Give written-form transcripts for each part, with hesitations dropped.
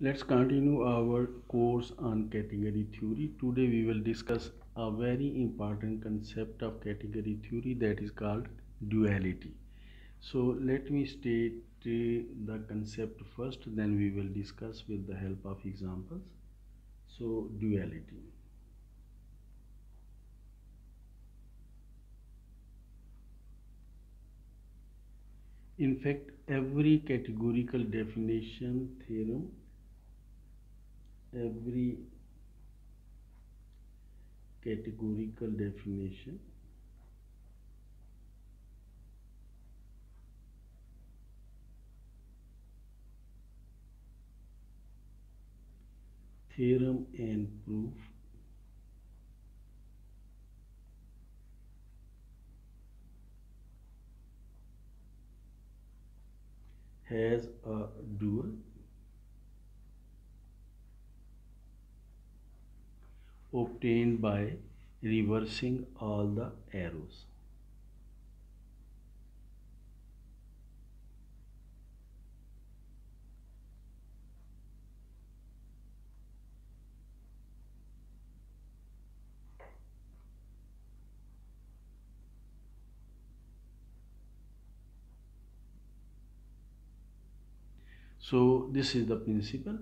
Let's continue our course on category theory. Today we will discuss a very important concept of category theory, that is called duality. So let me state the concept first, then we will discuss with the help of examples. So duality. In fact, every categorical definition theorem, every categorical definition theorem and proof has a dual obtained by reversing all the arrows. So this is the principle.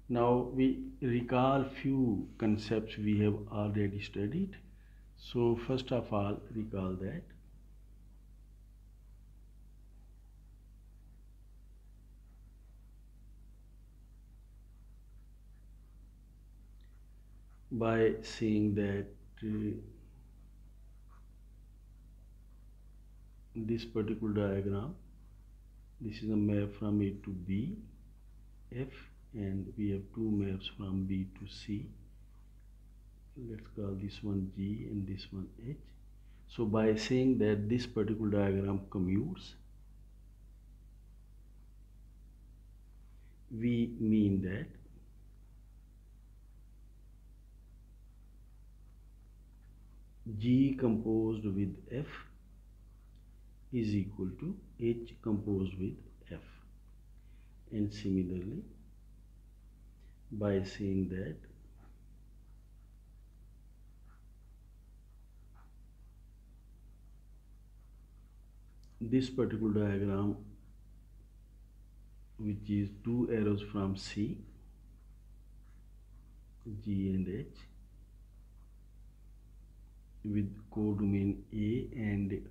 Now we recall few concepts we have already studied. So first of all, recall that by saying that this particular diagram, this is a map from A to B, F, and we have two maps from B to C. Let's call this one G and this one H. So by saying that this particular diagram commutes, we mean that G composed with F is equal to H composed with F. And similarly, by saying that this particular diagram, which is two arrows from C, G and H, with codomain A and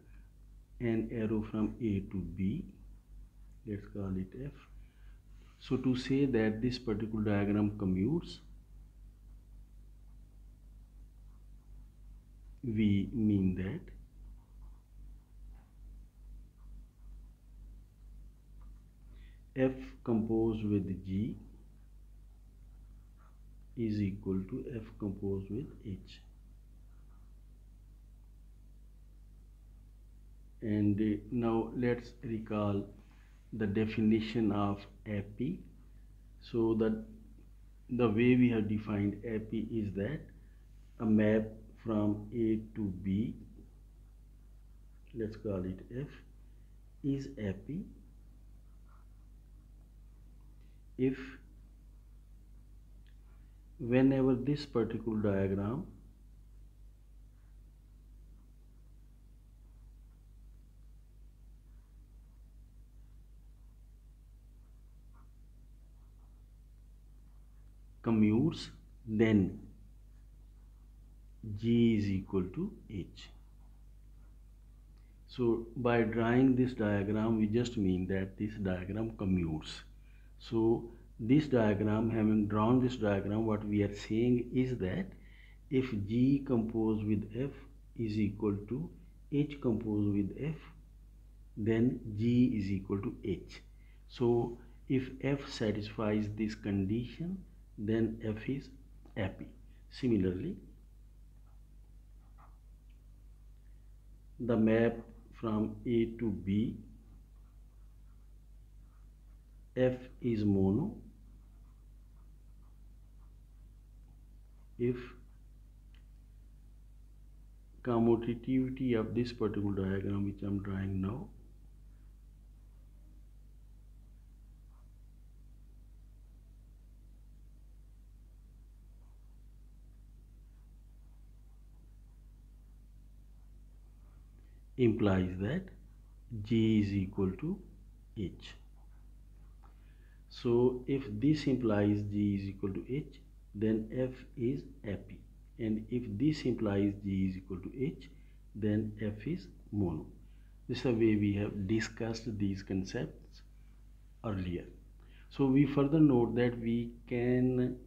an arrow from A to B, let's call it F. So to say that this particular diagram commutes, we mean that F composed with G is equal to F composed with H. And now let's recall the definition of AP. So that the way we have defined AP is that a map from A to B, let's call it F, is AP if whenever this particular diagram commutes, then G is equal to H. So by drawing this diagram, we just mean that this diagram commutes. So this diagram, having drawn this diagram, what we are saying is that if G composed with F is equal to H composed with F, then G is equal to H. So if F satisfies this condition, then F is happy. Similarly, the map from A to B, F is mono if commutativity of this particular diagram which I am drawing now implies that G is equal to H. So if this implies G is equal to H, then F is epi. And if this implies G is equal to H, then F is mono. This is the way we have discussed these concepts earlier. So we further note that we can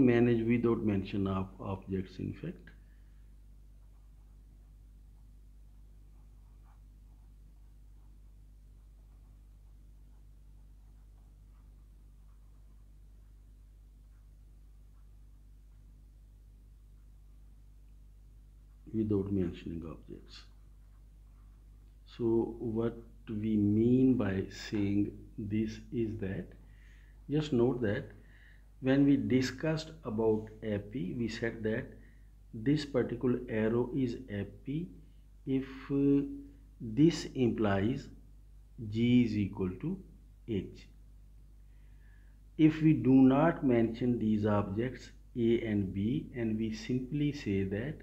manage without mention of objects, in fact. Without mentioning objects. So what we mean by saying this is that, just note that when we discussed about epi, we said that this particular arrow is epi if this implies G is equal to H. If we do not mention these objects A and B, and we simply say that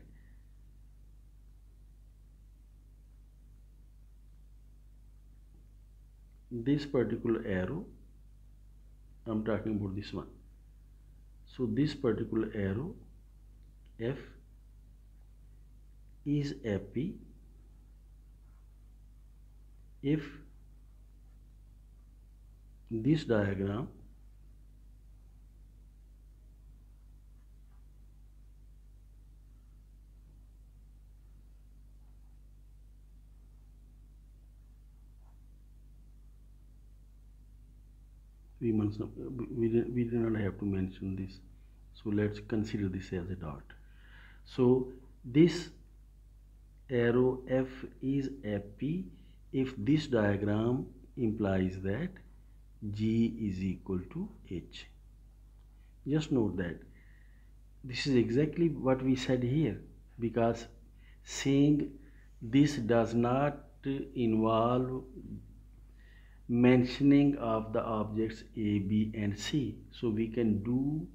this particular arrow, I'm talking about this one, so this particular arrow F is epi if this diagram we did not have to mention this, so let's consider this as a dot. So this arrow F is epi if this diagram implies that G is equal to H. Just note that this is exactly what we said here, because saying this does not involve mentioning of the objects A, B and C. So we can do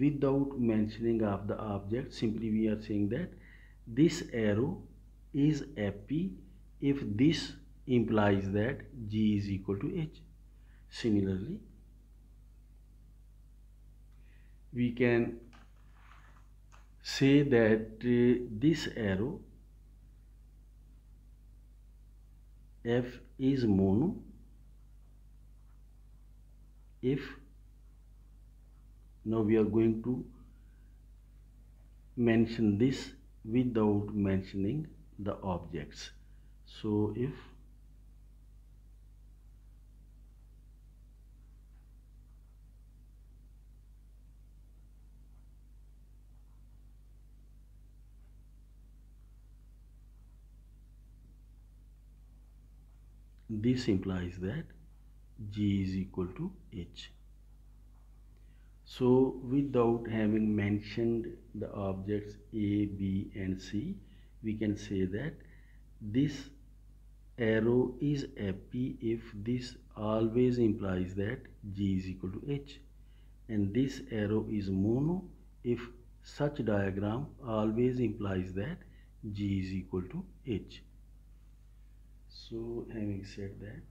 without mentioning of the object. Simply we are saying that this arrow is epi if this implies that G is equal to H. Similarly, we can say that this arrow F is mono if, now we are going to mention this without mentioning the objects. So if this implies that G is equal to H. So without having mentioned the objects A, B and C, we can say that this arrow is epi if this always implies that G is equal to H, and this arrow is mono if such diagram always implies that G is equal to H. So having said that,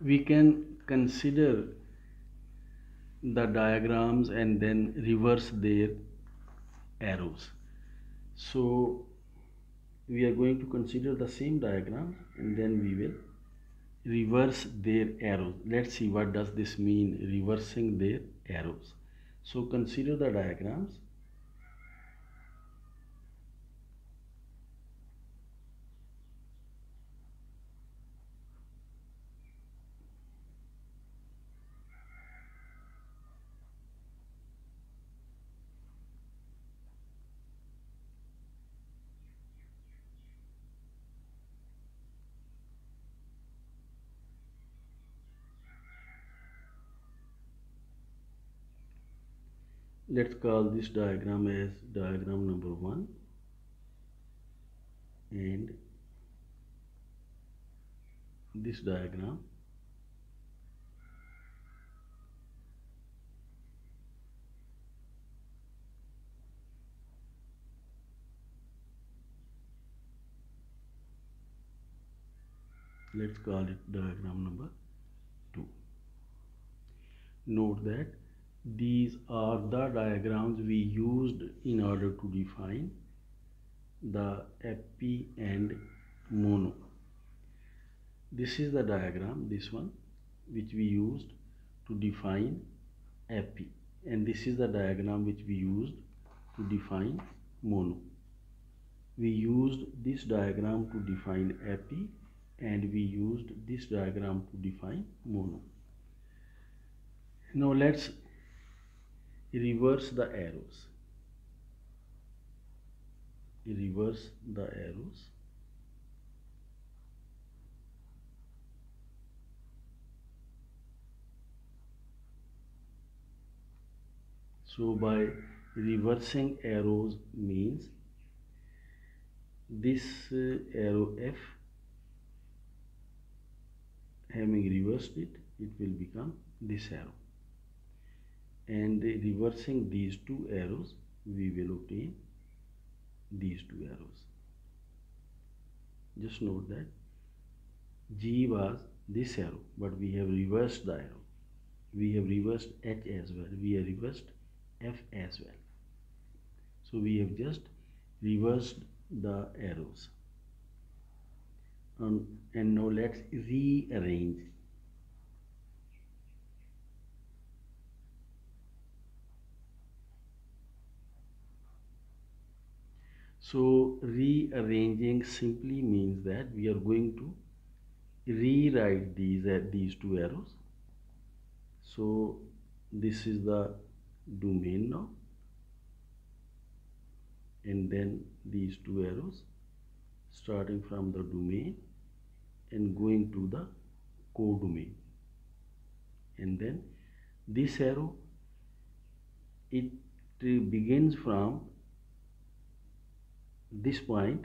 we can consider the diagrams and then reverse their arrows. So we are going to consider the same diagram and then we will reverse their arrows. Let's see what does this mean, reversing their arrows. So consider the diagrams. Let's call this diagram as diagram number 1, and this diagram let's call it diagram number 2. Note that these are the diagrams we used in order to define the epi and mono. This is the diagram, this one, which we used to define epi, and this is the diagram which we used to define mono. We used this diagram to define epi, and we used this diagram to define mono. Now let's reverse the arrows. Reverse the arrows. So by reversing arrows means this arrow F, having reversed it, it will become this arrow. And reversing these two arrows, we will obtain these two arrows. Just note that G was this arrow, but we have reversed the arrow. We have reversed H as well. We have reversed F as well. So we have just reversed the arrows. And now let's rearrange. So rearranging simply means that we are going to rewrite these two arrows. So this is the domain now, and then these two arrows starting from the domain and going to the codomain, and then this arrow, it begins from this point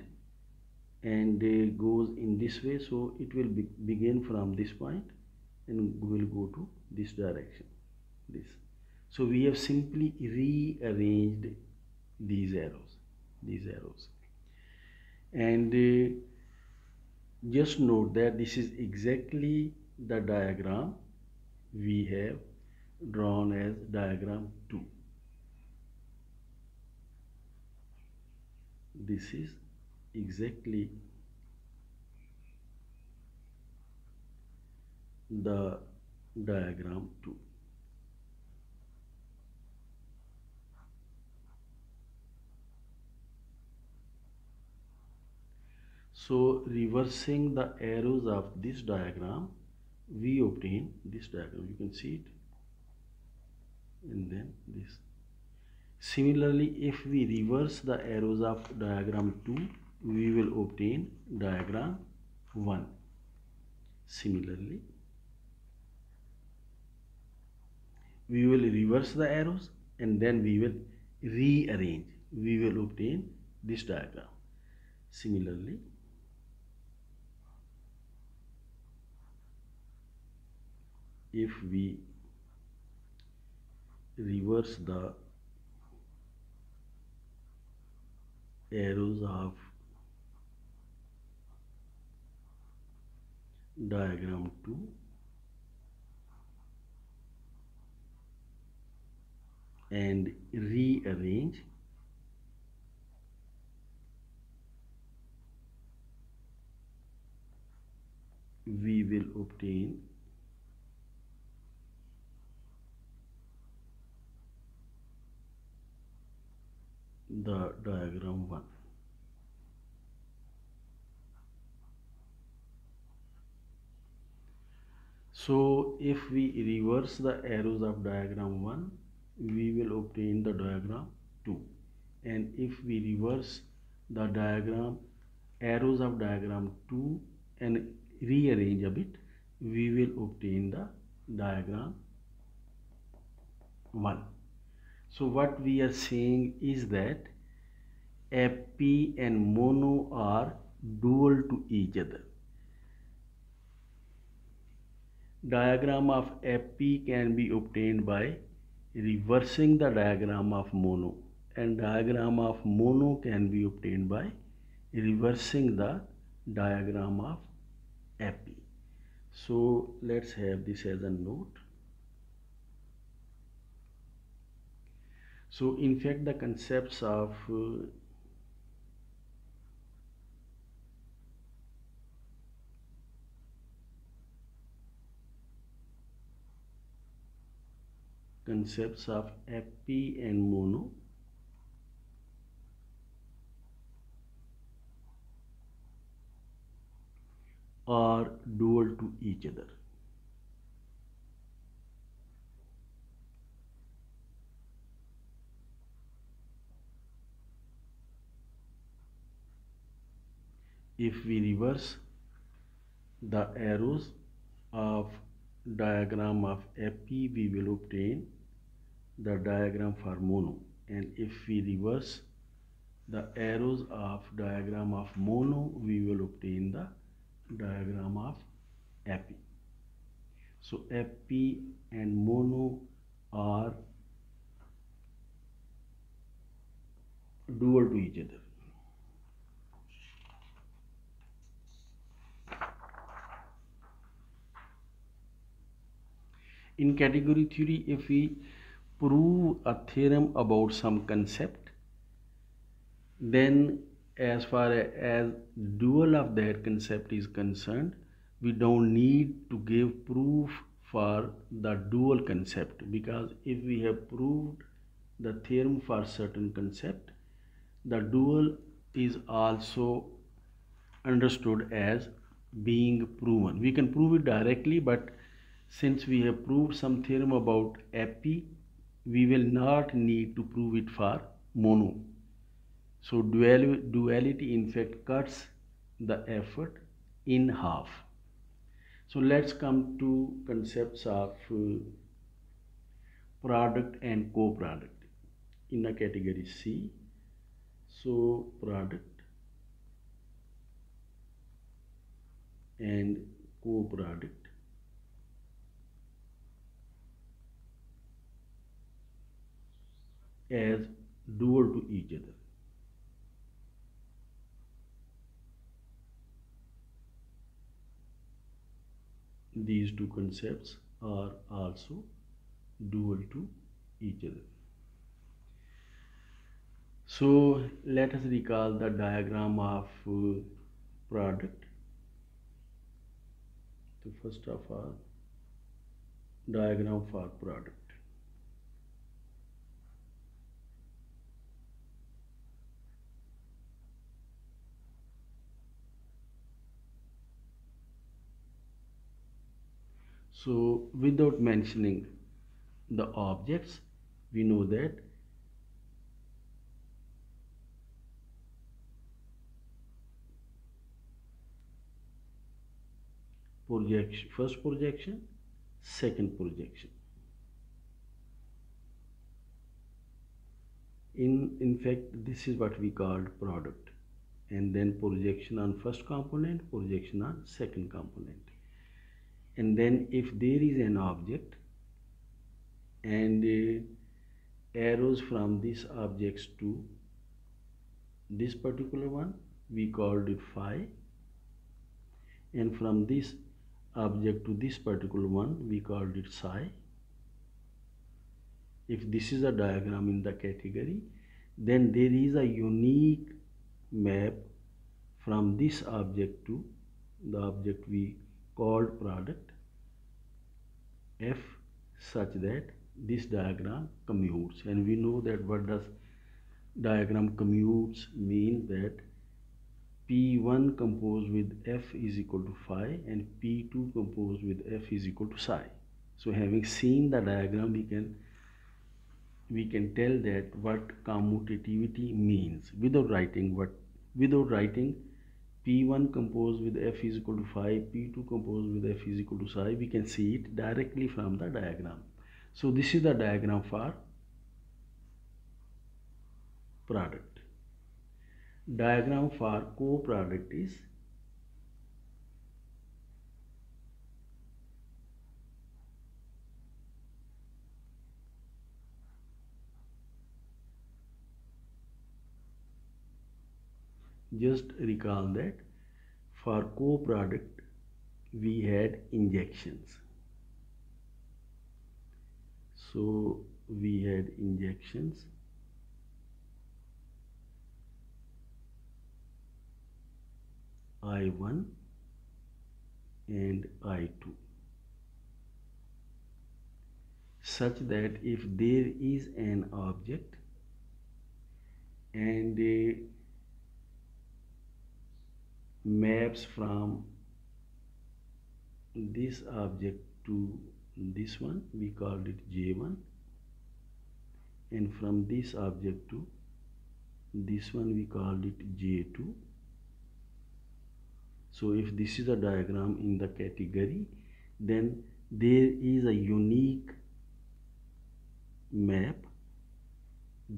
and goes in this way, so it will begin from this point and will go to this direction, this. So we have simply rearranged these arrows, and just note that this is exactly the diagram we have drawn as diagram 2. This is exactly the diagram 2. So reversing the arrows of this diagram, we obtain this diagram. You can see it, and then this. Similarly, if we reverse the arrows of diagram 2, we will obtain diagram 1. Similarly, we will reverse the arrows and then we will rearrange. We will obtain this diagram. Similarly, if we reverse the arrows of diagram 2, and rearrange, we will obtain the diagram 1. So if we reverse the arrows of diagram 1, we will obtain the diagram 2, and if we reverse the arrows of diagram 2 and rearrange a bit, we will obtain the diagram 1. So what we are saying is that epi and mono are dual to each other. Diagram of epi can be obtained by reversing the diagram of mono, and diagram of mono can be obtained by reversing the diagram of epi. So let's have this as a note. So in fact the concepts of epi and mono are dual to each other. If we reverse the arrows of diagram of epi, we will obtain the diagram for mono, and if we reverse the arrows of diagram of mono, we will obtain the diagram of epi. So epi and mono are dual to each other. In category theory, if we prove a theorem about some concept, then as far as dual of that concept is concerned, we don't need to give proof for the dual concept, because if we have proved the theorem for certain concept, the dual is also understood as being proven. We can prove it directly, but since we have proved some theorem about epi, we will not need to prove it for mono. So duality in fact cuts the effort in half. So let's come to concepts of product and co-product in the category C. So product and co-product as dual to each other. These two concepts are also dual to each other. So let us recall the diagram of product. So first of all, diagram for product. So without mentioning the objects, we know that projection, first projection, second projection. In fact, this is what we called product, and then projection on first component, projection on second component. And then if there is an object and arrows from this objects to this particular one, we called it phi, and from this object to this particular one, we called it psi. If this is a diagram in the category, then there is a unique map from this object to the object we called product F, such that this diagram commutes. And we know that what does diagram commutes mean, that P1 composed with F is equal to phi and P2 composed with F is equal to psi. So having seen the diagram, we can tell that what commutativity means without writing P1 composed with F is equal to phi, P2 composed with F is equal to psi. We can see it directly from the diagram. So this is the diagram for product. Diagram for co-product is just recall that for co-product we had injections. So we had injections I1 and I2 such that if there is an object and maps from this object to this one, we called it J1, and from this object to this one we called it J2. So if this is a diagram in the category, then there is a unique map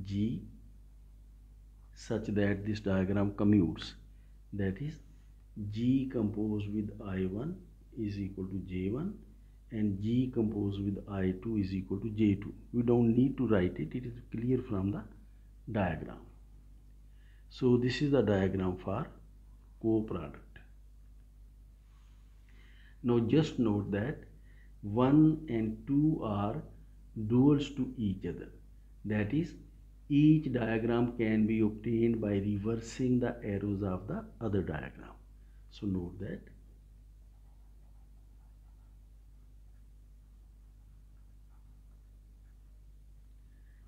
G such that this diagram commutes, that is G composed with I1 is equal to J1 and G composed with I2 is equal to J2. We don't need to write it, it is clear from the diagram. So this is the diagram for co-product. Now just note that 1 and 2 are duals to each other. That is, each diagram can be obtained by reversing the arrows of the other diagram. So note that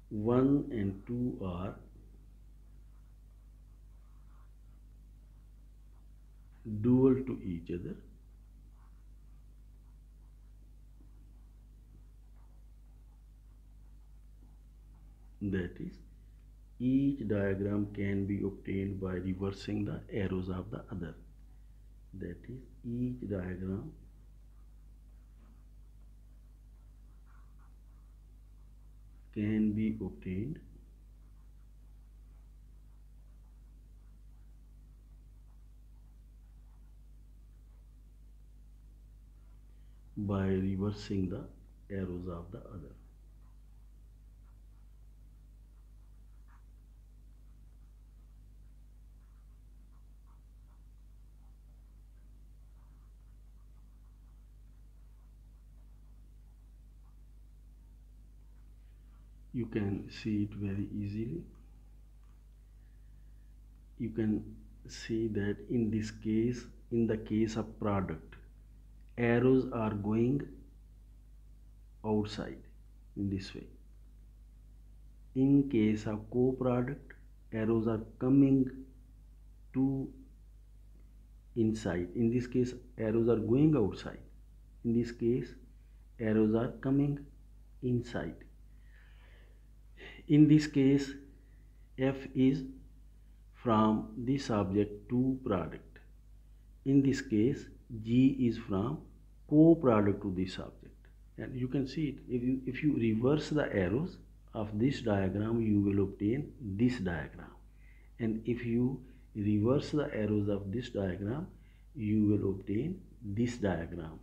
one and two are dual to each other. That is, each diagram can be obtained by reversing the arrows of the other. That is, each diagram can be obtained by reversing the arrows of the other. You can see it very easily. You can see that in this case, in the case of product, arrows are going outside in this way. In case of co-product, arrows are coming to inside. In this case, arrows are going outside. In this case, arrows are coming inside. In this case, F is from this object to product. In this case, G is from co-product to this object. And you can see it. If you reverse the arrows of this diagram, you will obtain this diagram. And if you reverse the arrows of this diagram, you will obtain this diagram.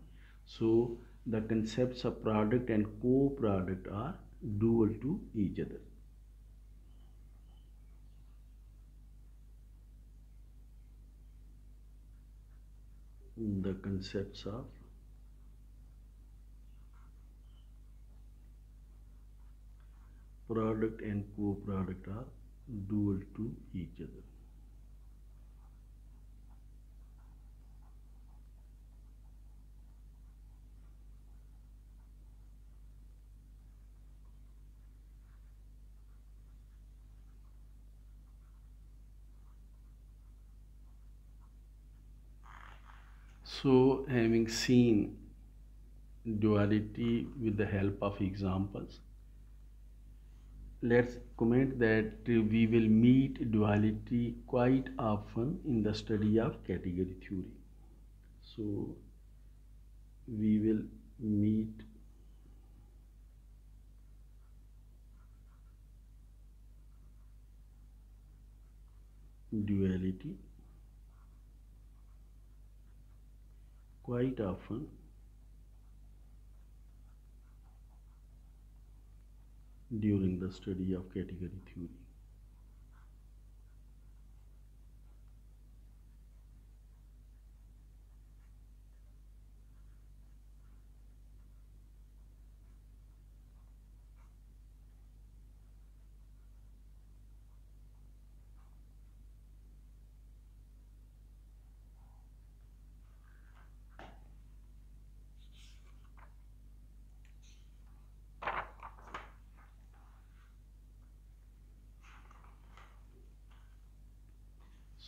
So the concepts of product and co-product are dual to each other. The concepts of product and co-product are dual to each other. So, having seen duality with the help of examples, let's comment that we will meet duality quite often in the study of category theory. So, we will meet probability quite often during the study of category theory.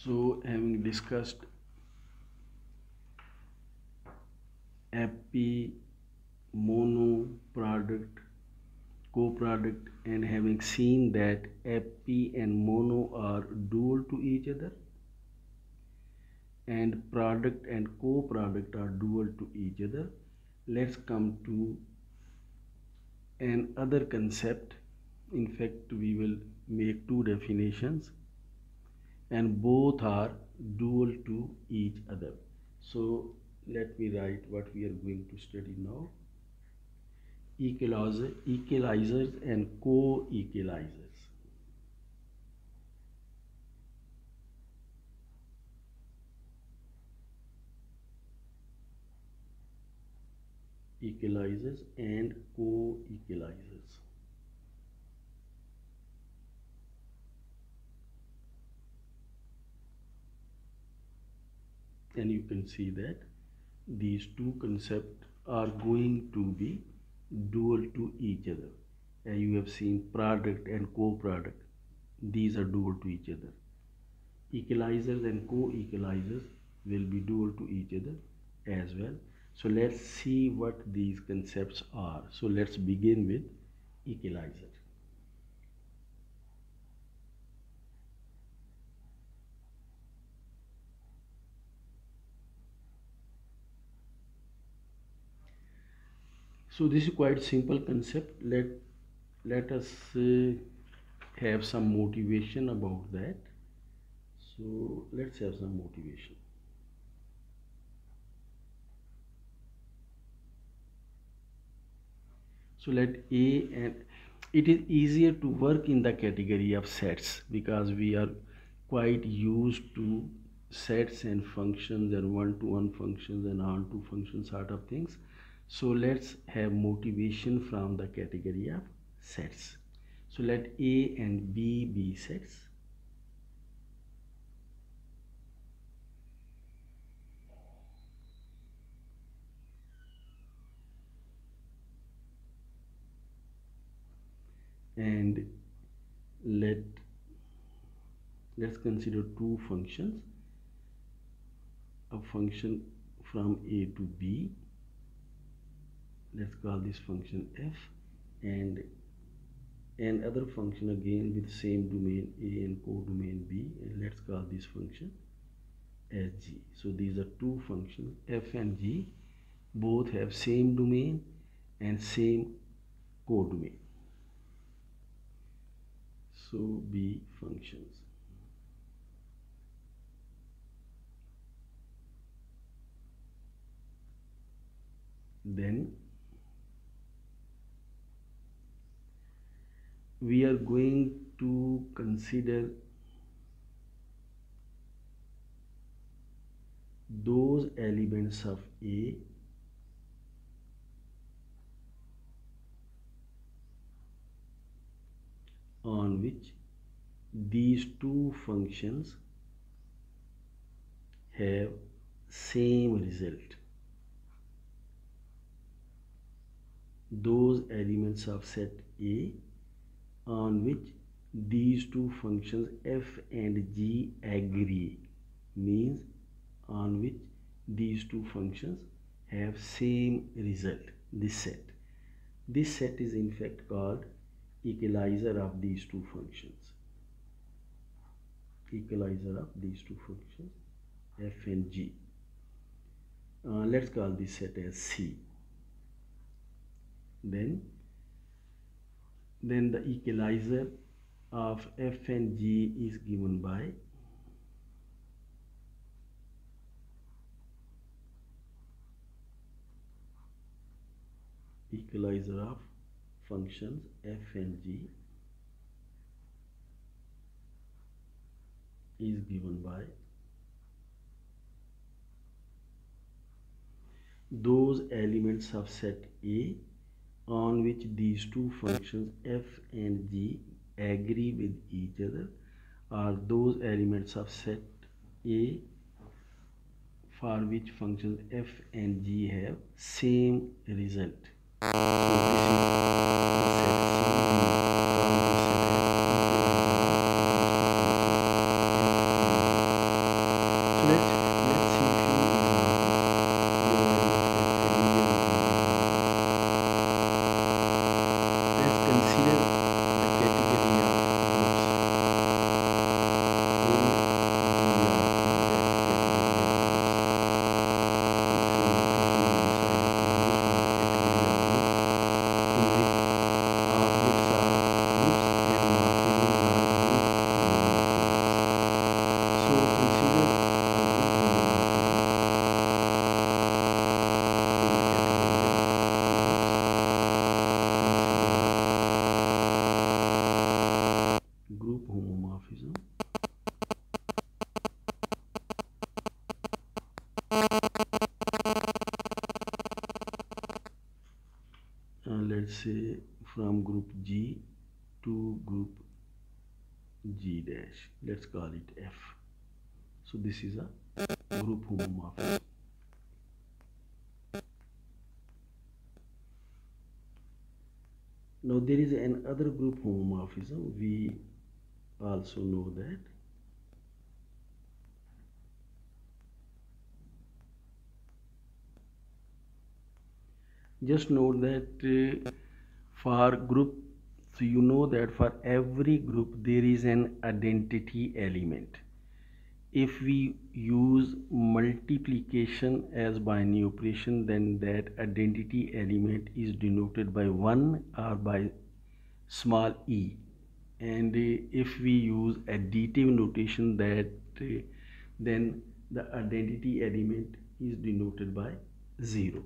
So, having discussed epi, mono, product, co-product, and having seen that epi and mono are dual to each other and product and co-product are dual to each other, let's come to another concept. In fact, we will make two definitions and both are dual to each other. So let me write what we are going to study now. Equalizers and co-equalizers. Equalizers and co-equalizers. And you can see that these two concepts are going to be dual to each other. And you have seen product and co-product, these are dual to each other. Equalizers and co-equalizers will be dual to each other as well. So let's see what these concepts are. So let's begin with equalizer. So this is quite simple concept. Let us have some motivation about that. So let's have some motivation. So let A, and it is easier to work in the category of sets because we are quite used to sets and functions and one-to-one functions and on-to functions sort of things. So let's have motivation from the category of sets. So let A and B be sets. And let's consider two functions. A function from A to B, let's call this function f, and another function again with same domain A and codomain B, and let's call this function as g. So these are two functions f and g, both have same domain and same codomain. So B functions. Then we are going to consider those elements of A on which these two functions have same result. Those elements of set A on which these two functions f and g agree, means on which these two functions have same result. This set is in fact called equalizer of these two functions. Equalizer of these two functions f and g. Let's call this set as C. Then the equalizer of f and g is given by equalizer of functions f and g is given by those elements of set A on which these two functions f and g agree with each other are those elements of set A for which functions f and g have same result. So this is the set C. We call this set as equalizer of these two functions f and g. So let's see few examples. Let's consider the category of groups in group homomorphism. Let's say from group G to group G dash, let's call it F. So this is a group homomorphism. Now there is another group homomorphism. We also know that just note that for group, so you know that for every group there is an identity element. If we use multiplication as binary operation, then that identity element is denoted by 1 or by small e. And if we use additive notation, that then the identity element is denoted by 0.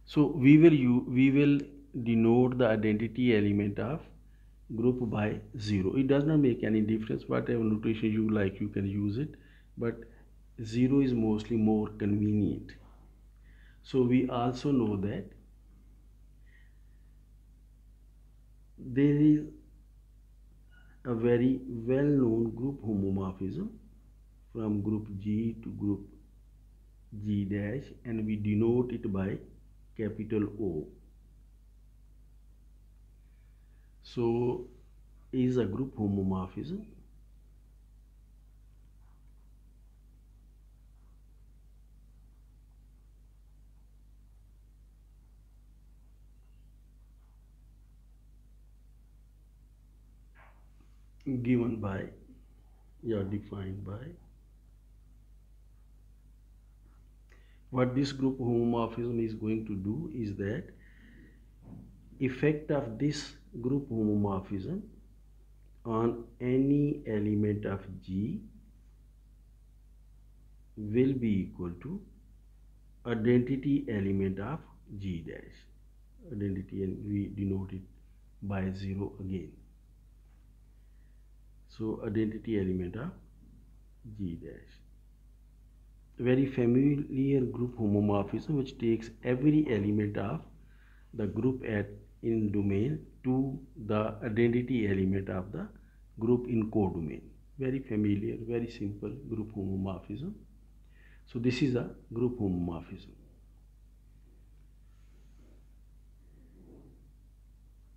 So we will denote the identity element of group by 0. It does not make any difference. Whatever notation you like, you can use it, but 0 is mostly more convenient. So we also know that there is a very well-known group homomorphism from group G to group G dash, and we denote it by capital O. So is a group homomorphism. Given by, or defined by, what this group homomorphism is going to do is that effect of this group homomorphism on any element of G will be equal to identity element of G dash. Identity, and we denote it by 0 again. So identity element of G dash. Very familiar group homomorphism which takes every element of the group in domain to the identity element of the group in codomain. Very familiar, very simple group homomorphism. So this is a group homomorphism.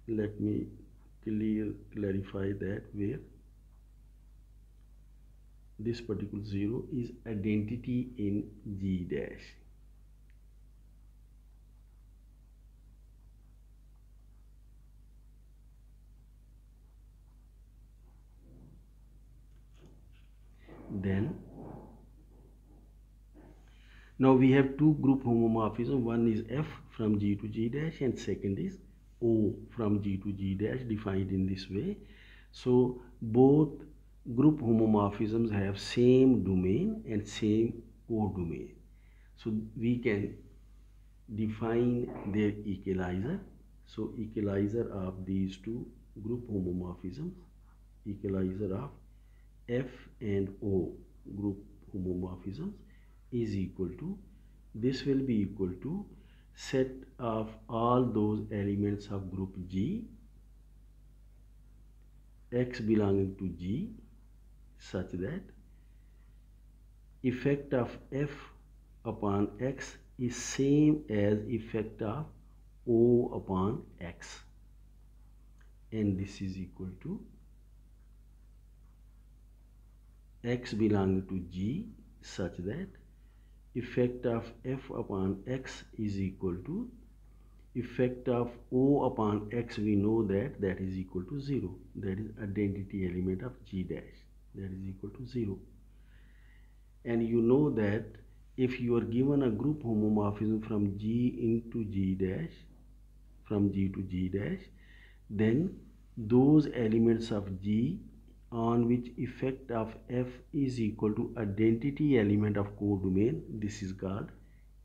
Let me clarify that where this particular 0 is identity in G dash. Then now we have two group homomorphism. One is F from G to G dash, and second is O from G to G dash, defined in this way. So both group homomorphisms have same domain and same codomain. So we can define their equalizer. So equalizer of these two group homomorphisms, equalizer of F and O group homomorphisms is equal to, this will be equal to set of all those elements of group G, X belonging to G, such that effect of F upon X is same as effect of O upon X, and this is equal to X belonging to G such that effect of F upon X is equal to effect of O upon X. We know that that is equal to 0, that is identity element of G dash, that is equal to 0. And you know that if you are given a group homomorphism from G into G dash, from G to G dash, then those elements of G on which effect of F is equal to identity element of codomain, this is called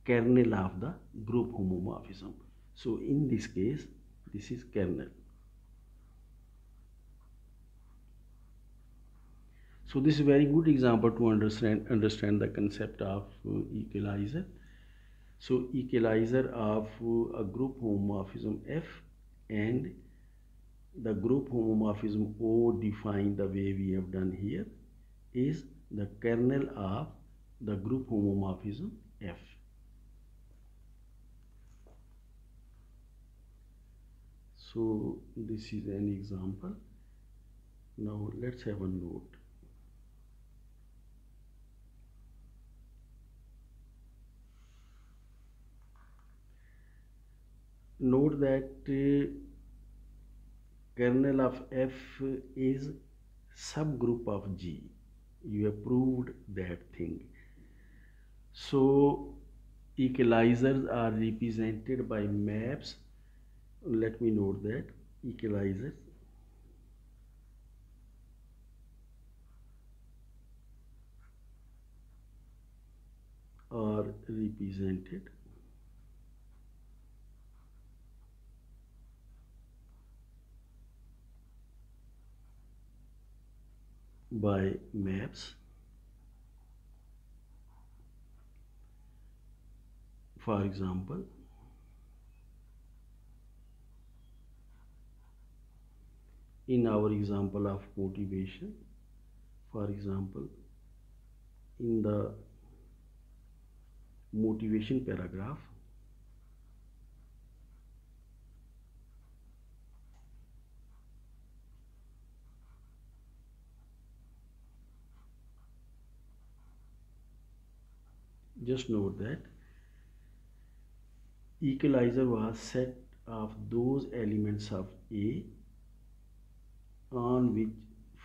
kernel of the group homomorphism. So in this case, this is kernel. So this is a very good example to understand the concept of equalizer. So equalizer of a group homomorphism F and the group homomorphism O defined the way we have done here is the kernel of the group homomorphism F. So this is an example. Now let's have a note. Note that kernel of F is subgroup of G. You have proved that thing. So equalizers are represented by maps. Let me note that equalizers are represented by maps. For example, in our example of motivation, for example, in the motivation paragraph, just note that equalizer was set of those elements of A on which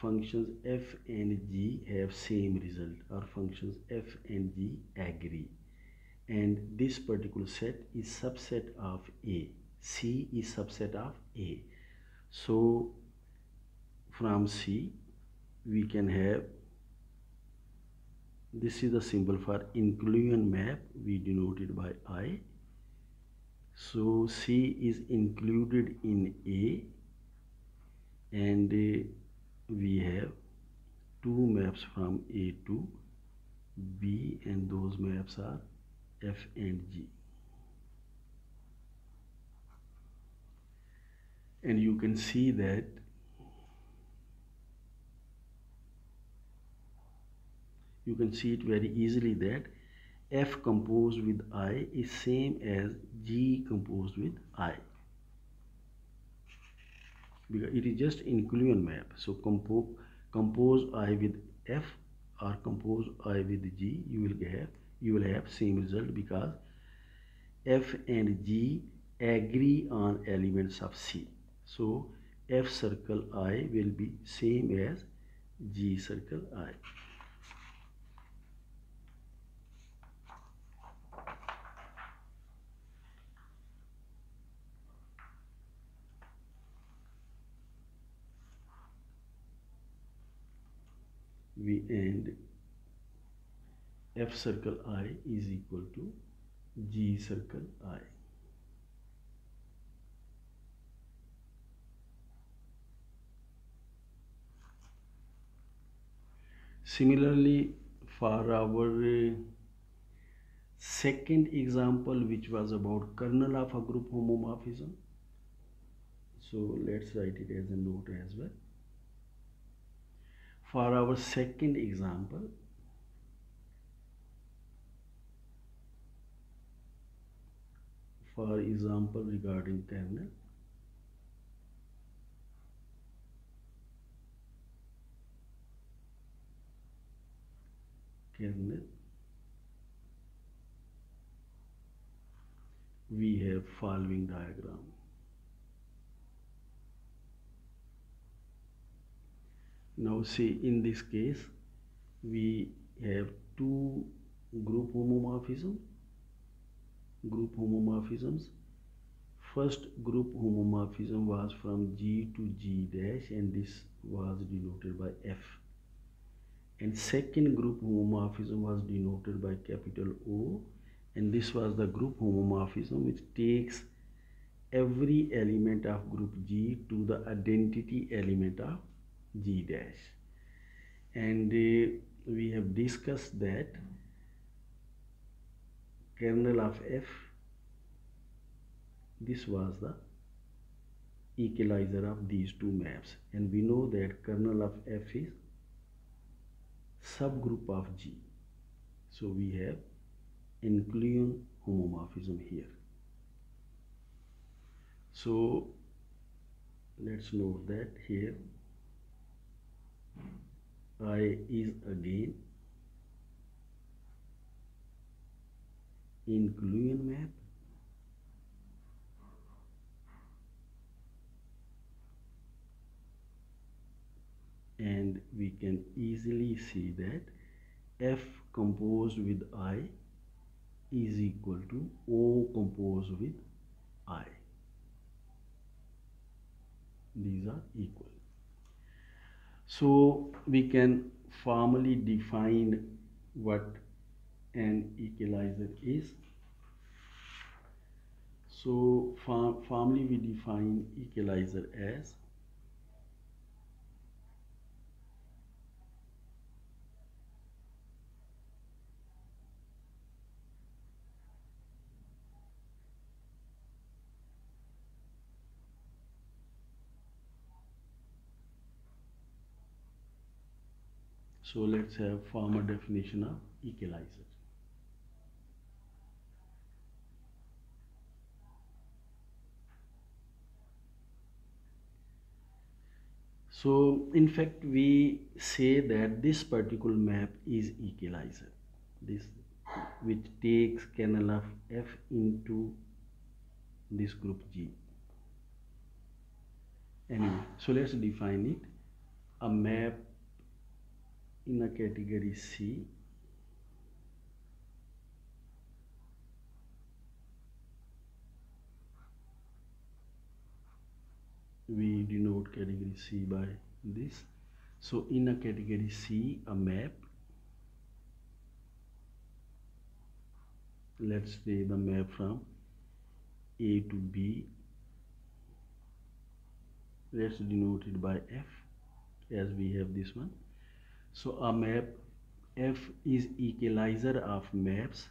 functions f and g have same result, or functions f and g agree, and this particular set is subset of A. C is subset of A. So from C we can have, this is the symbol for inclusion map, we denote it by I. So C is included in A, and we have two maps from A to B, and those maps are F and G. And you can see that you can see it very easily that F composed with I is same as G composed with I, because it is just inclusion map. So compose I with F or compose I with G, you will have same result, because F and G agree on elements of C. So F circle I will be same as G circle I. And F circle I is equal to G circle I. Similarly, for our second example, which was about kernel of a group homomorphism, so let's write it as a note as well. For our second example, regarding kernel, we have following diagram. Now see, in this case we have two group homomorphisms. First group homomorphism was from G to G dash, and this was denoted by F. And second group homomorphism was denoted by capital O, and this was the group homomorphism which takes every element of group G to the identity element of G dash. And we have discussed that kernel of F, this was the equalizer of these two maps, and we know that kernel of F is subgroup of G. So we have Euclidean homomorphism here. So let's note that here I is again Euclidean map, and we can easily see that F composed with I is equal to O composed with I. These are equal. So we can formally define what an equalizer is. So formally we define equalizer as so let's have formal definition of equalizer. So in fact we say that this particular map is equalizer, this which takes kernel of F into this group G. Anyway, so let's define it. A map in a category C we denote category C by this. So in a category C, a map, let's say the map from A to B, let's denote it by F as we have this one. So a map F is equalizer of maps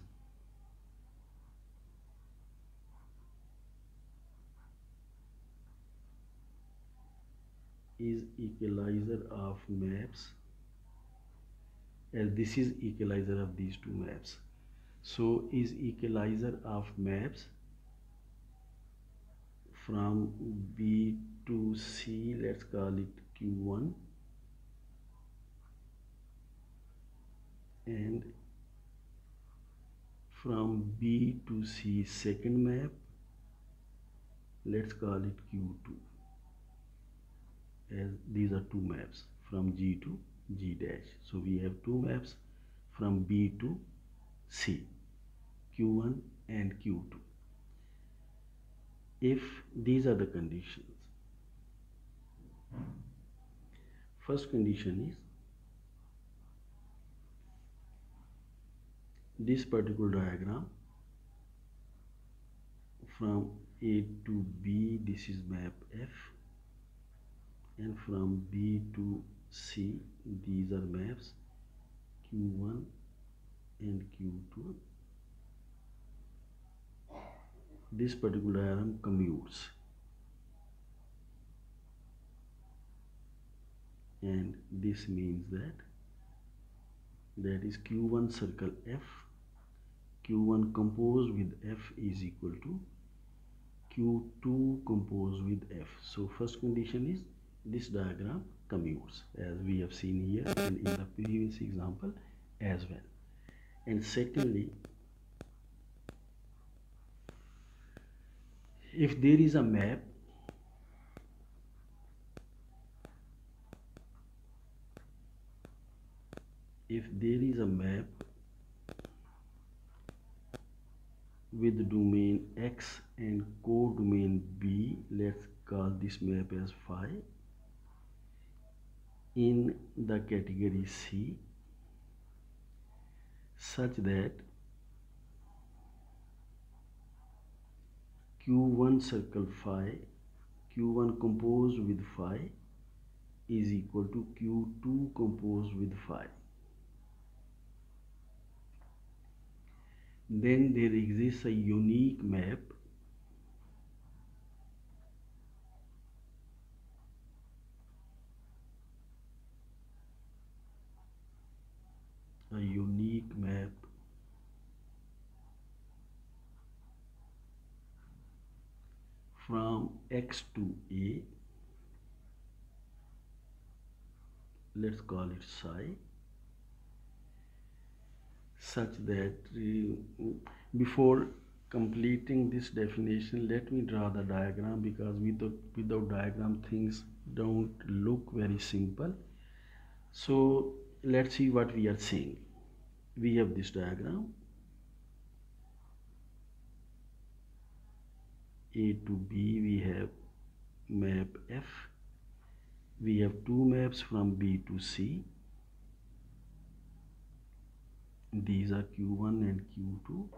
as this is equalizer of these two maps. So is equalizer of maps from B to C, let's call it Q1, and from B to C second map, let's call it Q2, as these are two maps from G to G dash. So we have two maps from B to C, Q1 and Q2. If these are the conditions, first condition is this particular diagram from A to B, this is map F, and from B to C, these are maps Q1 and Q2. This particular diagram commutes, and this means that is Q1 circle F. Q1 composed with F is equal to Q2 composed with F. So first condition is this diagram commutes, as we have seen here and in the previous example as well. And secondly, if there is a map with domain X and codomain B, let's call this map as phi, in the category C, such that Q1 circle phi, Q1 composed with phi is equal to Q2 composed with phi. Then there exists a unique map from X to A, let's call it psi, such that before completing this definition, let me draw the diagram, because without diagram things don't look very simple. So let's see what we are saying. We have this diagram, A to B, we have map F, we have two maps from B to C, these are Q1 and Q2,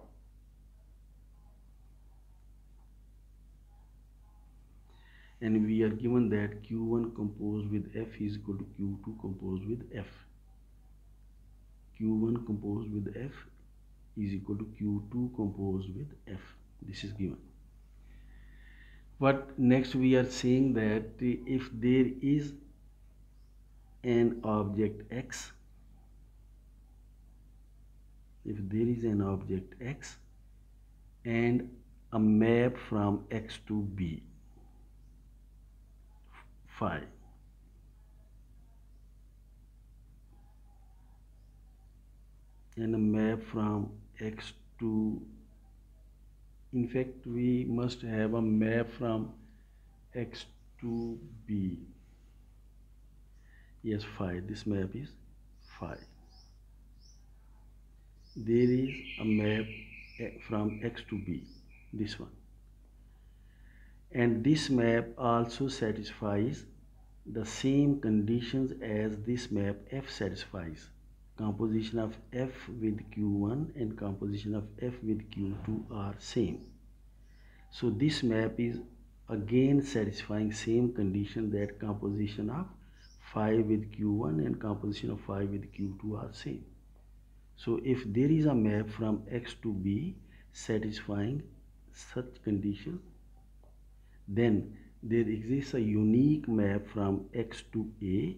and we are given that Q1 composed with F is equal to Q2 composed with F. Q1 composed with F is equal to Q2 composed with F. This is given. But next we are saying that if there is an object X, and a map from X to B, phi, and a map from X to, in fact we must have a map from X to B, yes, phi, this map is phi. There is a map from X to B, this one, and this map also satisfies the same conditions as this map F satisfies. Composition of F with Q1 and composition of F with Q2 are same. So this map is again satisfying same condition, that composition of phi with Q1 and composition of phi with Q2 are same. So if there is a map from X to B satisfying such conditions, then there exists a unique map from X to A.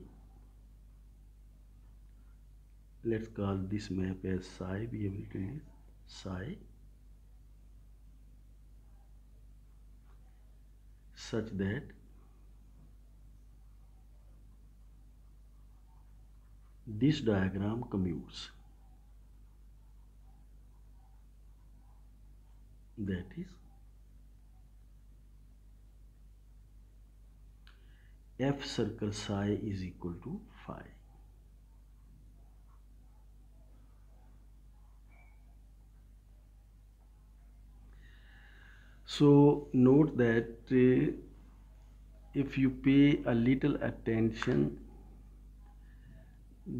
Let's call this map as psi, we have written it psi, such that this diagram commutes. That is F circle psi is equal to phi. So note that if you pay a little attention,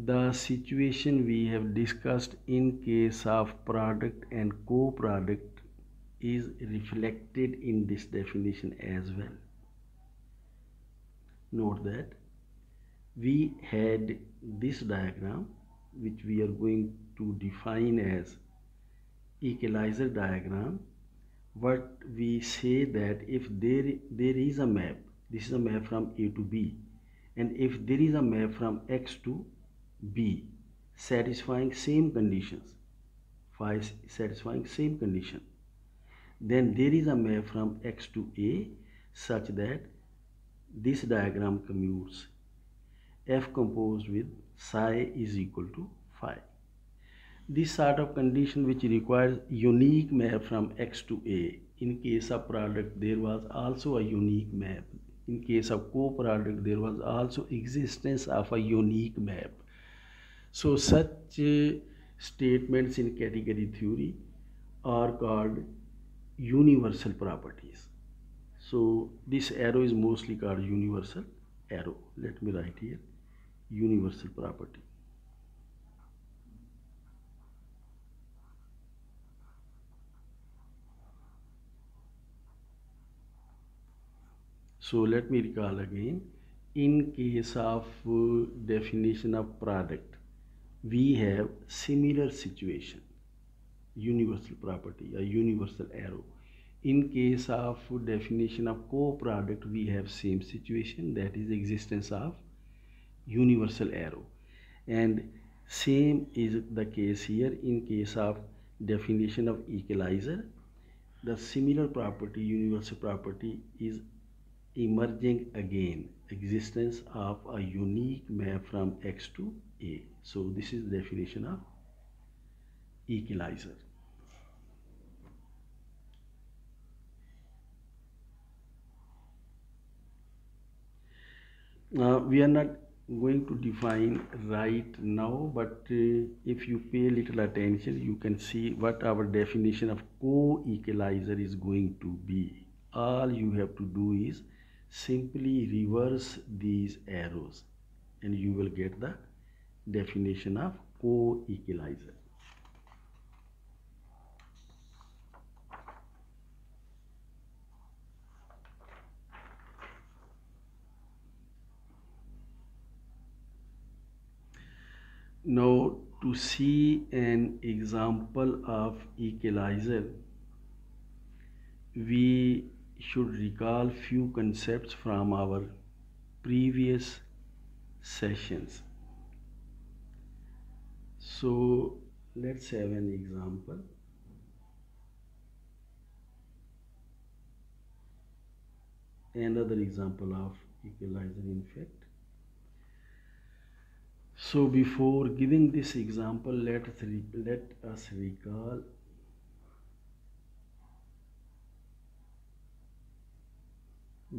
the situation we have discussed in case of product and co-product is reflected in this definition as well. Note that we had this diagram which we are going to define as equalizer diagram. What we say that if there is a map, this is a map from A to B, and if there is a map from X to B satisfying same conditions, then there is a map from X to A such that this diagram commutes F composed with psi is equal to phi. This sort of condition which requires unique map from X to A. In case of product, there was also a unique map. In case of co-product, there was also existence of a unique map. So such statements in category theory are called universal properties. So this arrow is mostly called universal arrow. Let me write here universal property. So let me recall again. In case of definition of product, we have similar situation, universal property, a universal arrow. In case of definition of co-product, we have same situation, that is existence of universal arrow. And same is the case here in case of definition of equalizer. The similar property, universal property, is emerging again, existence of a unique map from X to A. So this is the definition of equalizer. We are not going to define right now, but if you pay little attention, you can see what our definition of co-equalizer is going to be. All you have to do is simply reverse these arrows and you will get the definition of co-equalizer. Now to see an example of equalizer, we should recall few concepts from our previous sessions. So let's have an example. Another example of equalizer, in fact. So before giving this example, let us recall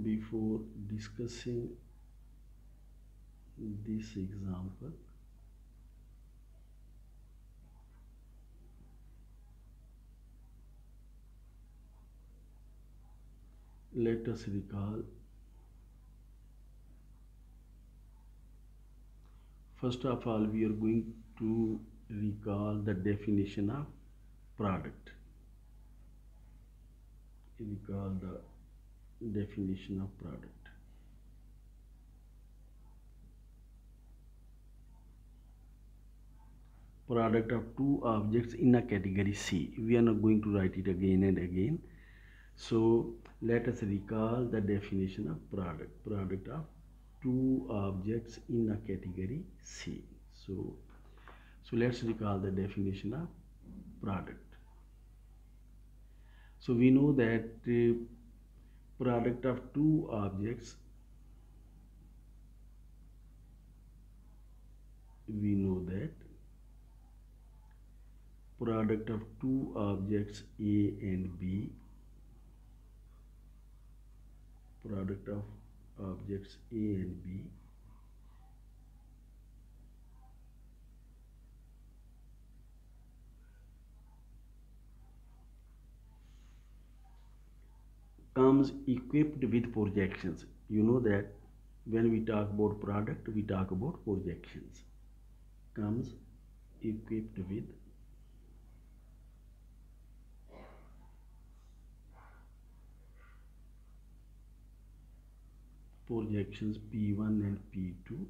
before discussing this example. Let us recall. First of all, we are going to recall the definition of product. Recall the definition of product. Product of two objects in a category C. We are not going to write it again and again. So let us recall the definition of product. Product of two objects in a category C. So let's recall the definition of product. So we know that product of two objects, we know that product of two objects A and B, product of objects A and B comes equipped with projections. You know that when we talk about product, we talk about projections. Comes equipped with projections P1 and P2.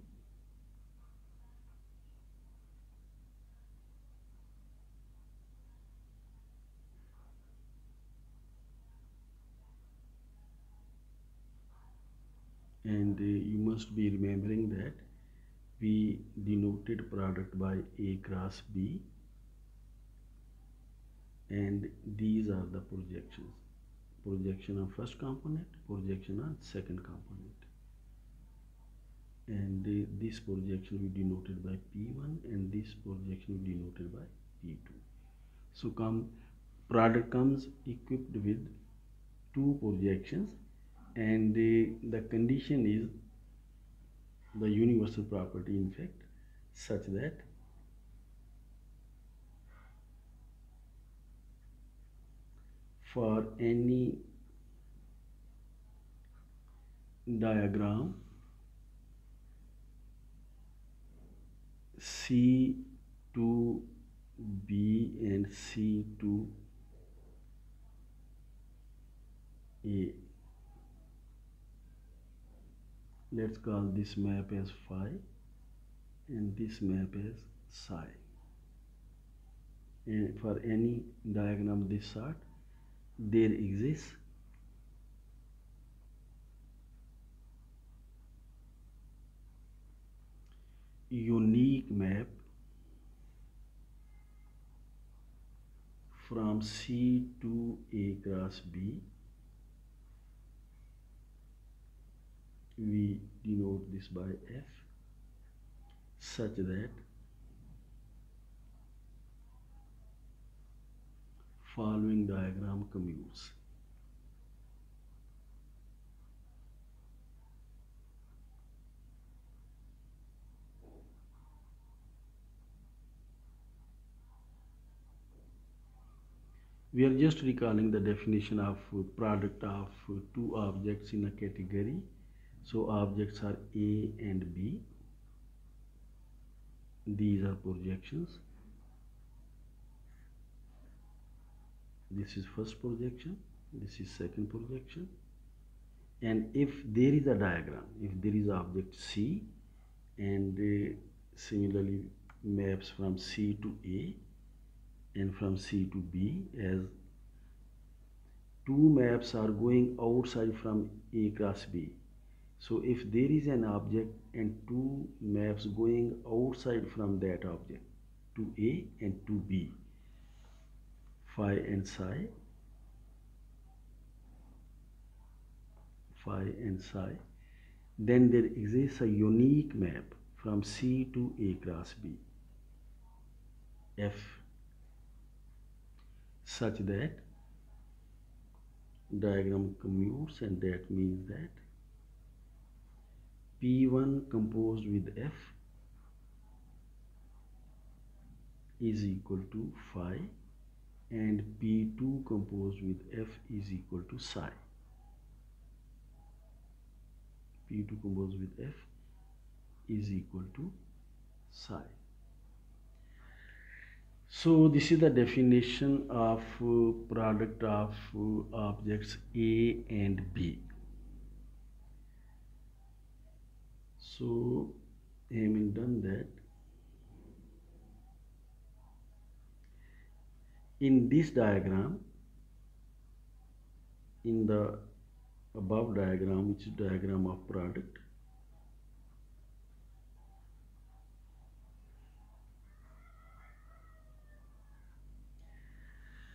And you must be remembering that we denoted product by A cross B, and these are the projections. Projection of first component, projection on second component. And this projection we denoted by P1 and this projection we denoted by P2. So product comes equipped with two projections, and the condition is the universal property in fact such that for any diagram C to B and C to A, let's call this map as phi and this map as psi. And for any diagram this sort, there exists unique map from C to A cross B. We denote this by F such that following diagram commutes. We are just recalling the definition of product of two objects in a category. So objects are A and B. These are projections. This is first projection, this is second projection. And if there is a diagram, if there is object C and similarly maps from C to A and from C to B, as two maps are going outside from A cross B. So if there is an object and two maps going outside from that object to A and to B, phi and psi, then there exists a unique map from C to A cross B, F, such that diagram commutes, and that means that P1 composed with F is equal to phi and P2 composed with F is equal to psi. P2 composed with F is equal to psi. So this is the definition of product of objects A and B. So having done that, in this diagram, in the above diagram, which is diagram of product,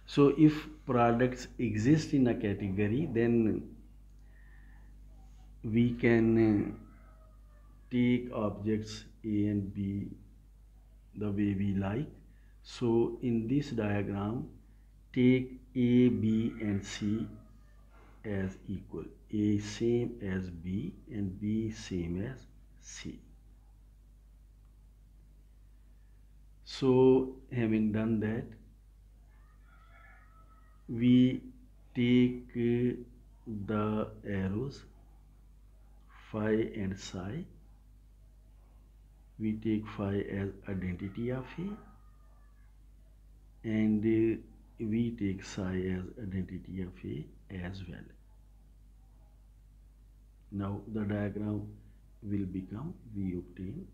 so if products exist in a category, then we can take objects A and B the way we like. So in this diagram, take A, B and C as equal. A same as B and B same as C. So having done that, we take the arrows phi and psi. We take phi as identity of A and we take psi as identity of A as well. Now the diagram will become we obtain.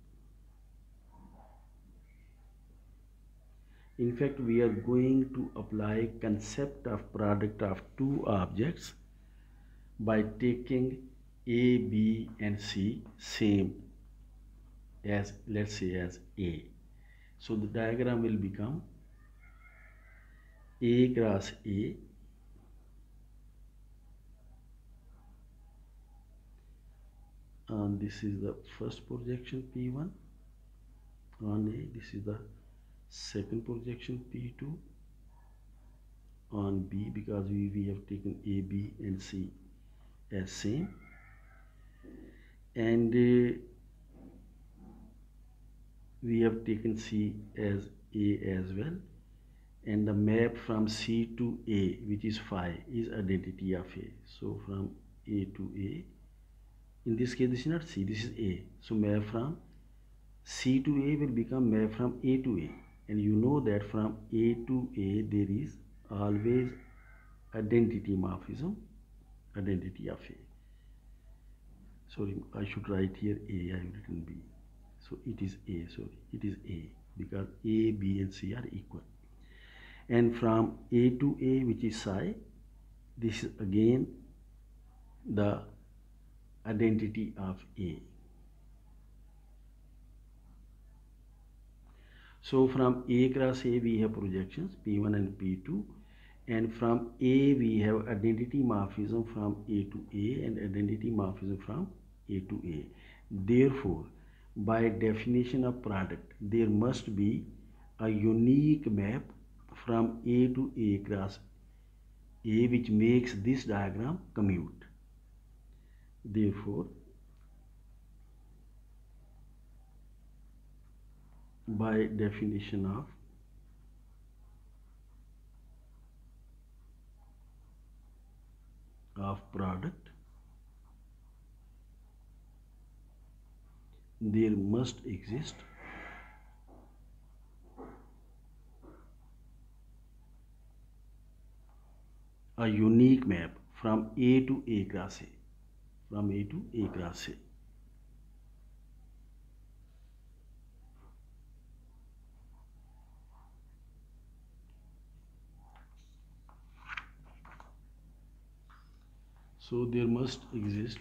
In fact, we are going to apply concept of product of two objects by taking A, B and C same as, let's say, as A. So the diagram will become A cross A, and this is the first projection P1 on A, this is the second projection P2 on B, because we have taken A, B and C as same, and we have taken C as A as well, and the map from C to A, which is phi, is identity of A. So from A to A, in this case this is not C, this is A, so map from C to A will become map from A to A, and you know that from A to A there is always identity morphism, identity of A. Sorry, I should write here A, I have written B. So it is A, sorry, it is A, because A, B and C are equal. And from A to A, which is psi, this is again the identity of A. So from A cross A we have projections P1 and P2, and from A we have identity morphism from A to A and identity morphism from A to A. Therefore, by definition of product, there must be a unique map from A to A cross A, which makes this diagram commute. Therefore, by definition of product, there must exist a unique map from A to A cross A, from A to A cross A. So there must exist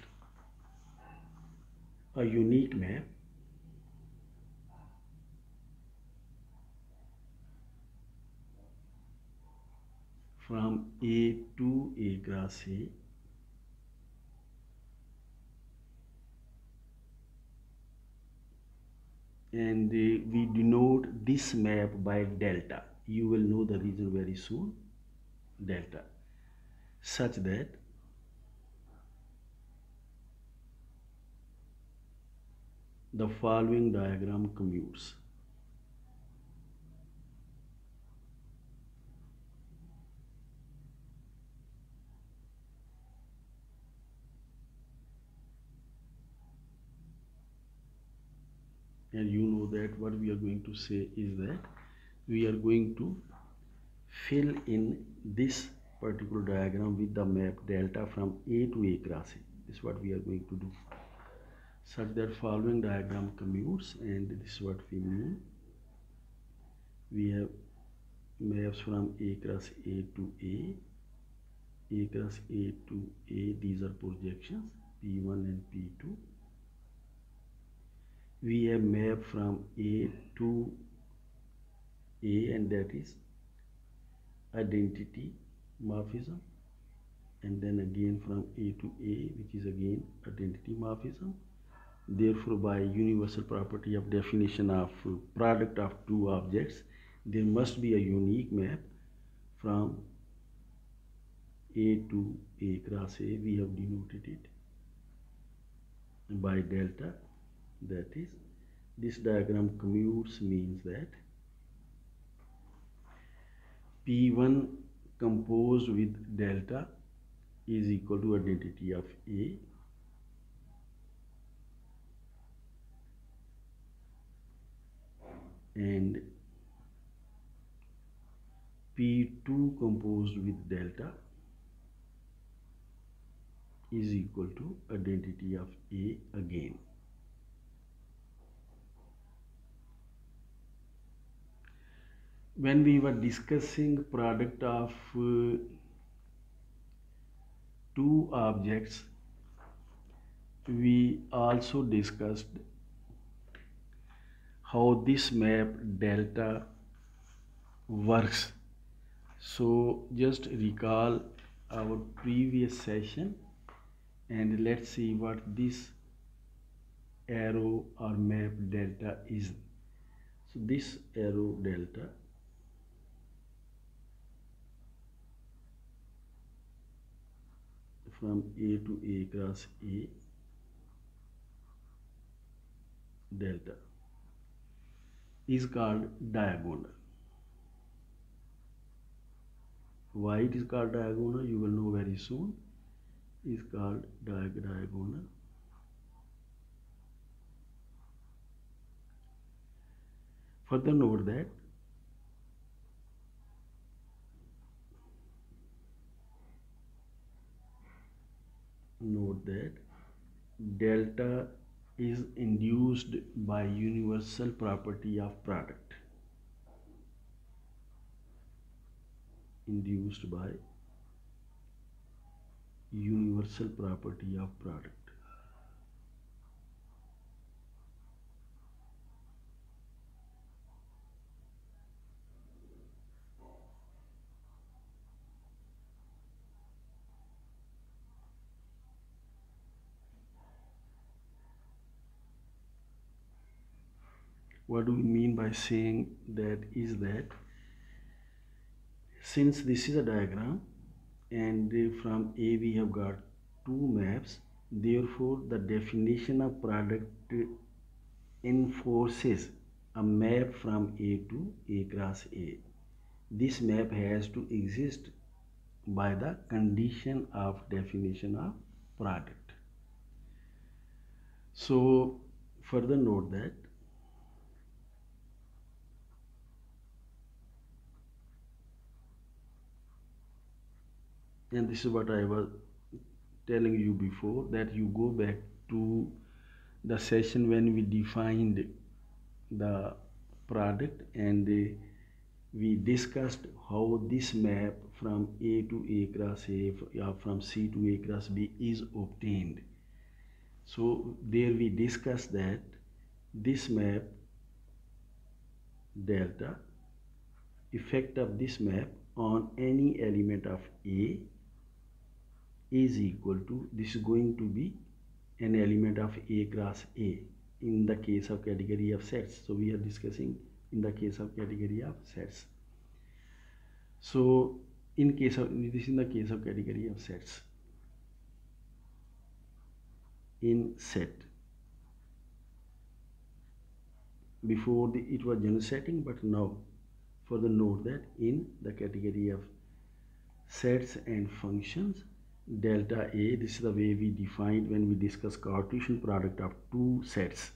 a unique map from A to A cross A, and we denote this map by delta. You will know the reason very soon. Delta, such that the following diagram commutes. And you know that what we are going to say is that we are going to fill in this particular diagram with the map delta from A to A cross A. This is what we are going to do, such that following diagram commutes, and this is what we mean. We have maps from A cross A to A cross A to A, these are projections P1 and P2. We have map from A to A, and that is identity morphism, and then again from A to A, which is again identity morphism. Therefore, by universal property of definition of product of two objects, there must be a unique map from A to A cross A. We have denoted it by delta. That is, this diagram commutes means that P1 composed with delta is equal to identity of A, and P2 composed with delta is equal to identity of A again. When we were discussing product of two objects, we also discussed how this map delta works. So just recall our previous session and let's see what this arrow or map delta is. So this arrow delta from A to A cross A delta is called diagonal. Why it is called diagonal, you will know very soon. Is called diagonal. Further note that delta is induced by universal property of product. Induced by universal property of product. What do we mean by saying that is that since this is a diagram and from A we have got two maps, therefore the definition of product enforces a map from A to A cross A. This map has to exist by the condition of definition of product. So further note that and this is what I was telling you before, that you go back to the session when we defined the product and we discussed how this map from A to A cross A or from C to A cross B is obtained. So there we discussed that this map delta, effect of this map on any element of A is equal to, this is going to be an element of A cross A in the case of category of sets. So we are discussing in the case of category of sets. So in case of this, in the case of category of sets, in set, before it was general setting, but now further note that in the category of sets and functions, delta A, this is the way we defined when we discuss Cartesian product of two sets,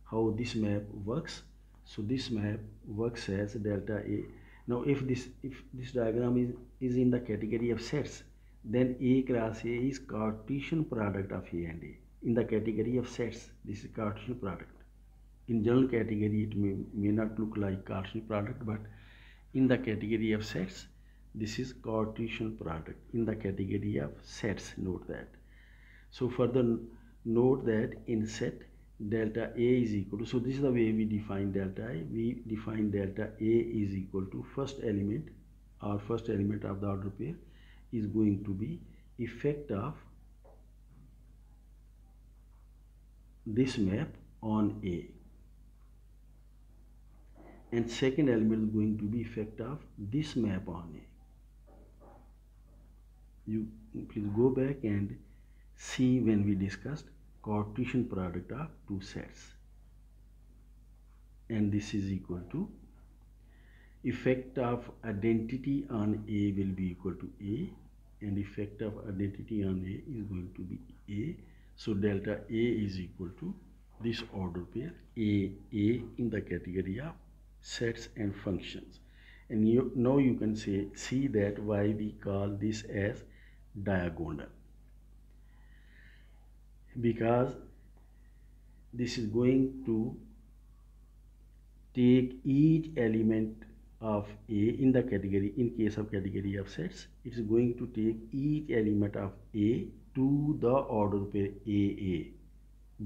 how this map works. So this map works as delta A. Now if this diagram is in the category of sets, then A cross A is Cartesian product of A and A. In the category of sets, this is Cartesian product. In general category it may not look like Cartesian product, but in the category of sets, this is Cartesian product in the category of sets. Note that. So further note that in set, delta A is equal to, so this is the way we define delta A. We define delta A is equal to first element or first element of the order pair is going to be effect of this map on A, and second element is going to be effect of this map on A. You please go back and see when we discussed Cartesian product of two sets, and this is equal to effect of identity on A will be equal to A, and effect of identity on A is going to be A. So delta A is equal to this order pair A in the category of sets and functions. And now you can see that why we call this as diagonal. because this is going to take each element of A in the category. In case of category of sets, it is going to take each element of A to the order pair AA,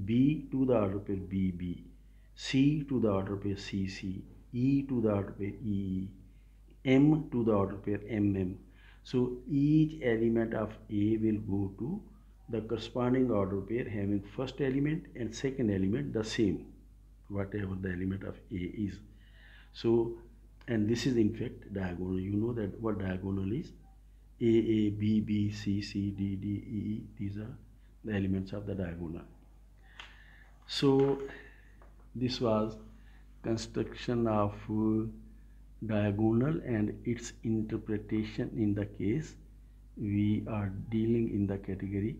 B to the order pair BB, C to the order pair CC, E to the order pair EE, M to the order pair MM. So each element of A will go to the corresponding order pair having first element and second element the same, whatever the element of A is. So, and this is in fact diagonal. You know that what diagonal is. A, B, B, C, C, D, D, E, E. These are the elements of the diagonal. So this was construction of diagonal and its interpretation in the case we are dealing in the category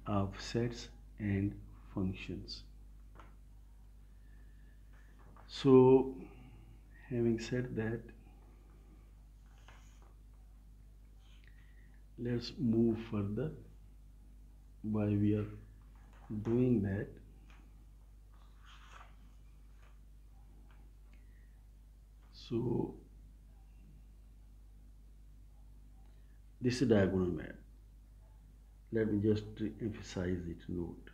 of sets and functions. So having said that, let's move further. While we are doing that, so this is diagonal map. Let me just emphasize it. Note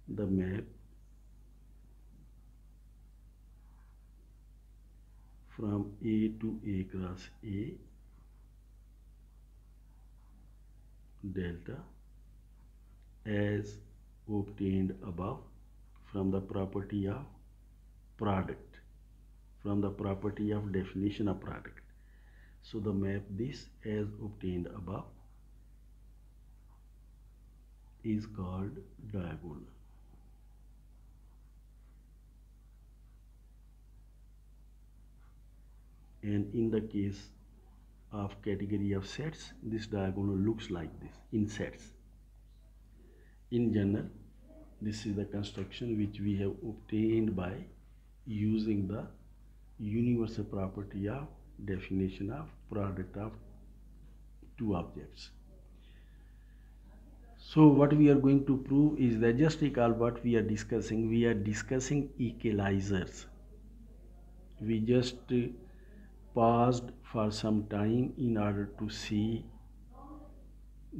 the map from A to A cross A delta as obtained above from the property of product, from the property of definition of product. So the map this as obtained above is called diagonal. And in the case of category of sets, this diagonal looks like this in sets. In general, this is the construction which we have obtained by using the universal property of definition of product of two objects. So what we are going to prove is that, just recall what we are discussing. We are discussing equalizers. We just paused for some time in order to see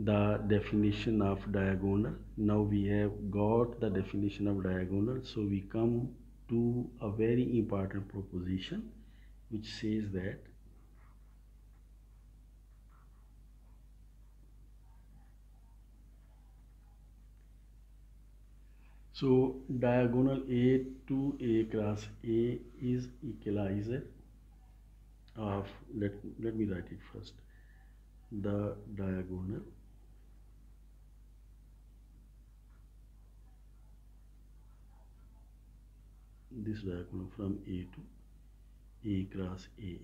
the definition of diagonal. Now we have got the definition of diagonal, so we come to a very important proposition which says that so diagonal A to A cross A is equalizer of, let me write it first, the diagonal this diagonal from A to A cross A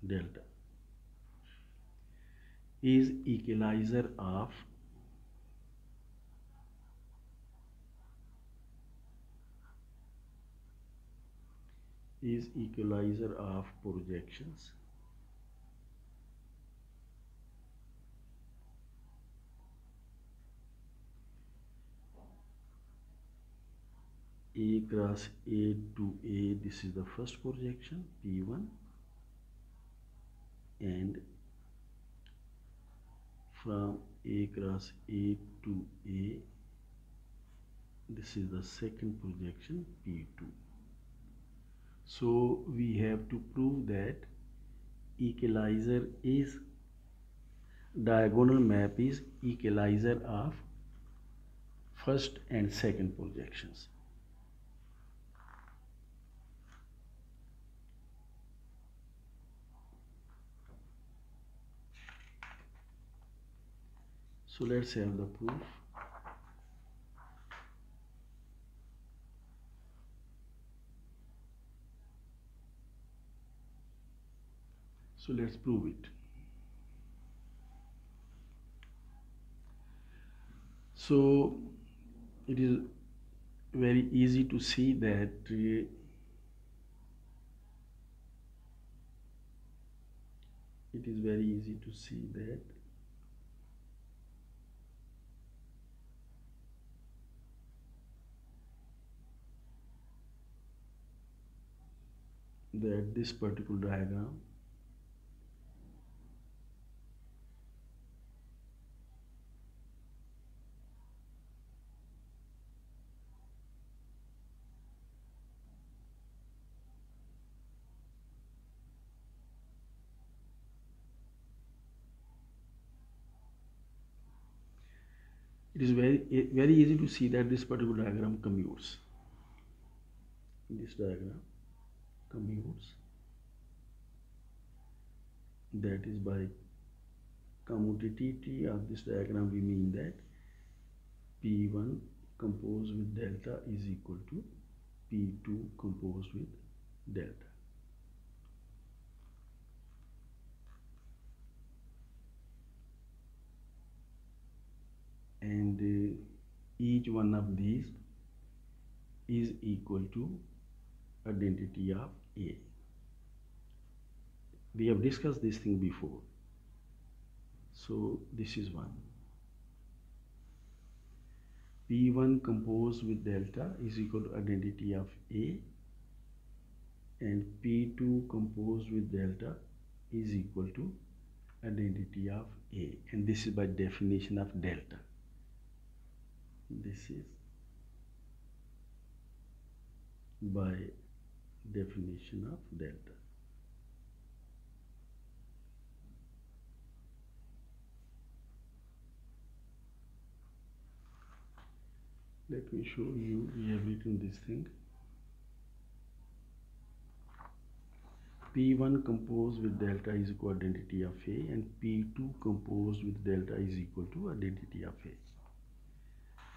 delta is equalizer of projections A cross A to A. This is the first projection P1, and from A cross A to A, this is the second projection P2. So we have to prove that equalizer is, diagonal map is equalizer of first and second projections. So let's have the proof. So let's prove it. So it is very easy to see that it is very easy to see that that this particular diagram it is very easy to see that this particular diagram commutes. This diagram commutes, that is by commutativity of this diagram we mean that P1 composed with delta is equal to P2 composed with delta. And each one of these is equal to identity of A. We have discussed this thing before. So this is one. P1 composed with delta is equal to identity of A, and P2 composed with delta is equal to identity of A, and this is by definition of delta. This is by definition of delta. Let me show you, we have written this thing. P1 composed with delta is equal to identity of A, and P2 composed with delta is equal to identity of A.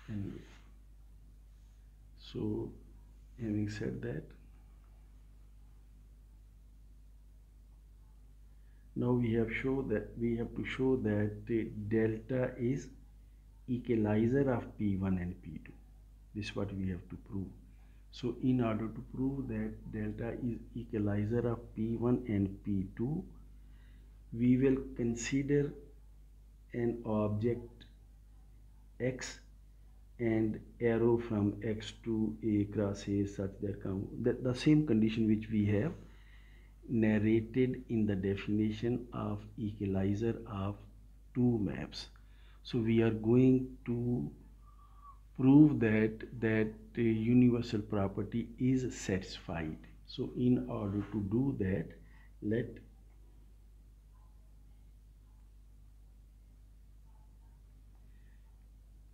Anyway, so having said that, now we have to show that delta is equalizer of P1 and P2. This is what we have to prove. So in order to prove that delta is equalizer of P1 and P2, we will consider an object X and arrow from X to A cross A such that the same condition which we have narrated in the definition of equalizer of two maps. So we are going to prove that universal property is satisfied. So in order to do that, let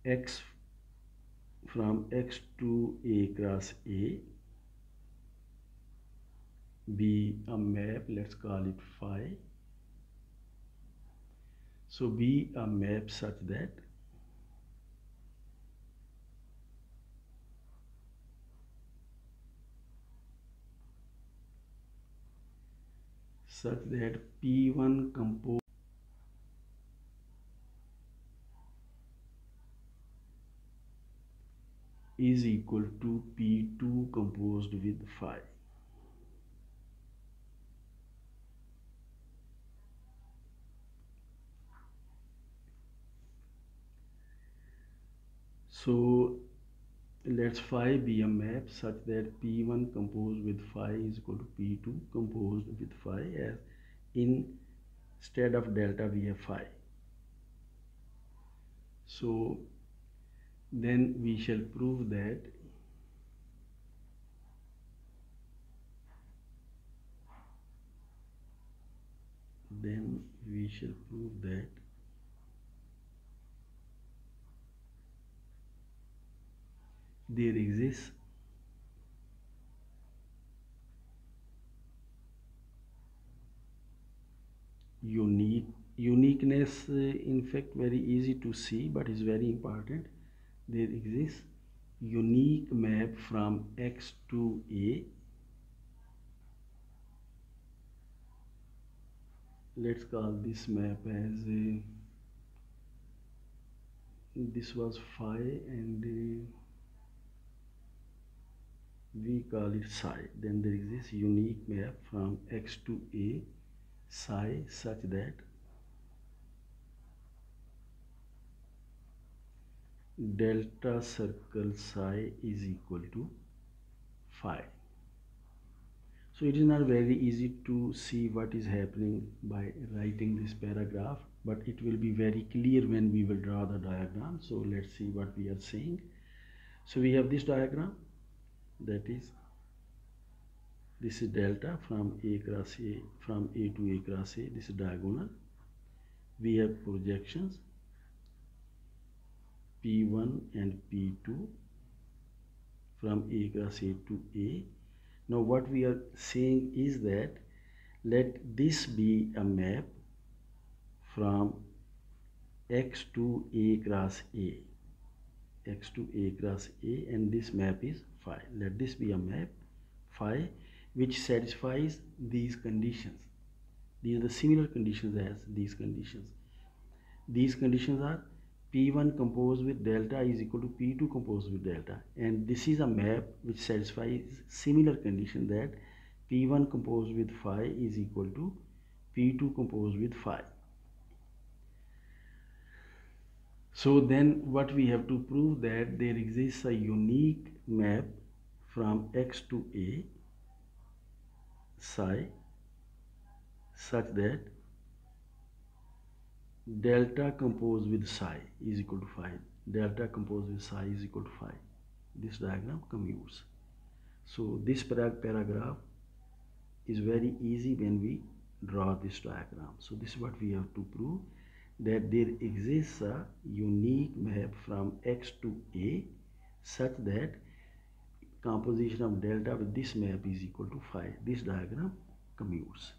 X from X to A cross A be a map, let's call it phi. So be a map such that P1 composed is equal to P2 composed with phi. So let's phi be a map such that P1 composed with phi is equal to P2 composed with phi, as instead of delta we have phi. So then we shall prove that there exists uniqueness, in fact very easy to see but is very important. There exists unique map from X to A. Let's call this map as this was phi, and we call it psi. Then there exists unique map from X to A psi such that delta circle psi is equal to phi. So it is not very easy to see what is happening by writing this paragraph, but it will be very clear when we will draw the diagram. So let's see what we are saying. So we have this diagram, that is, this is delta from A cross A, from A to A cross A, this is diagonal. We have projections P1 and P2 from A cross A to A. Now what we are saying is that let this be a map from X to A cross A, X to A cross A, and this map is phi. Let this be a map phi which satisfies these conditions. These are the similar conditions as these conditions. These conditions are P1 composed with delta is equal to P2 composed with delta, and this is a map which satisfies similar condition that P1 composed with phi is equal to P2 composed with phi. So then what we have to prove that there exists a unique map from X to A psi such that delta composed with psi is equal to phi. Delta composed with psi is equal to phi. This diagram commutes. So this paragraph is very easy when we draw this diagram. So this is what we have to prove, that there exists a unique map from X to A such that composition of delta with this map is equal to phi. This diagram commutes.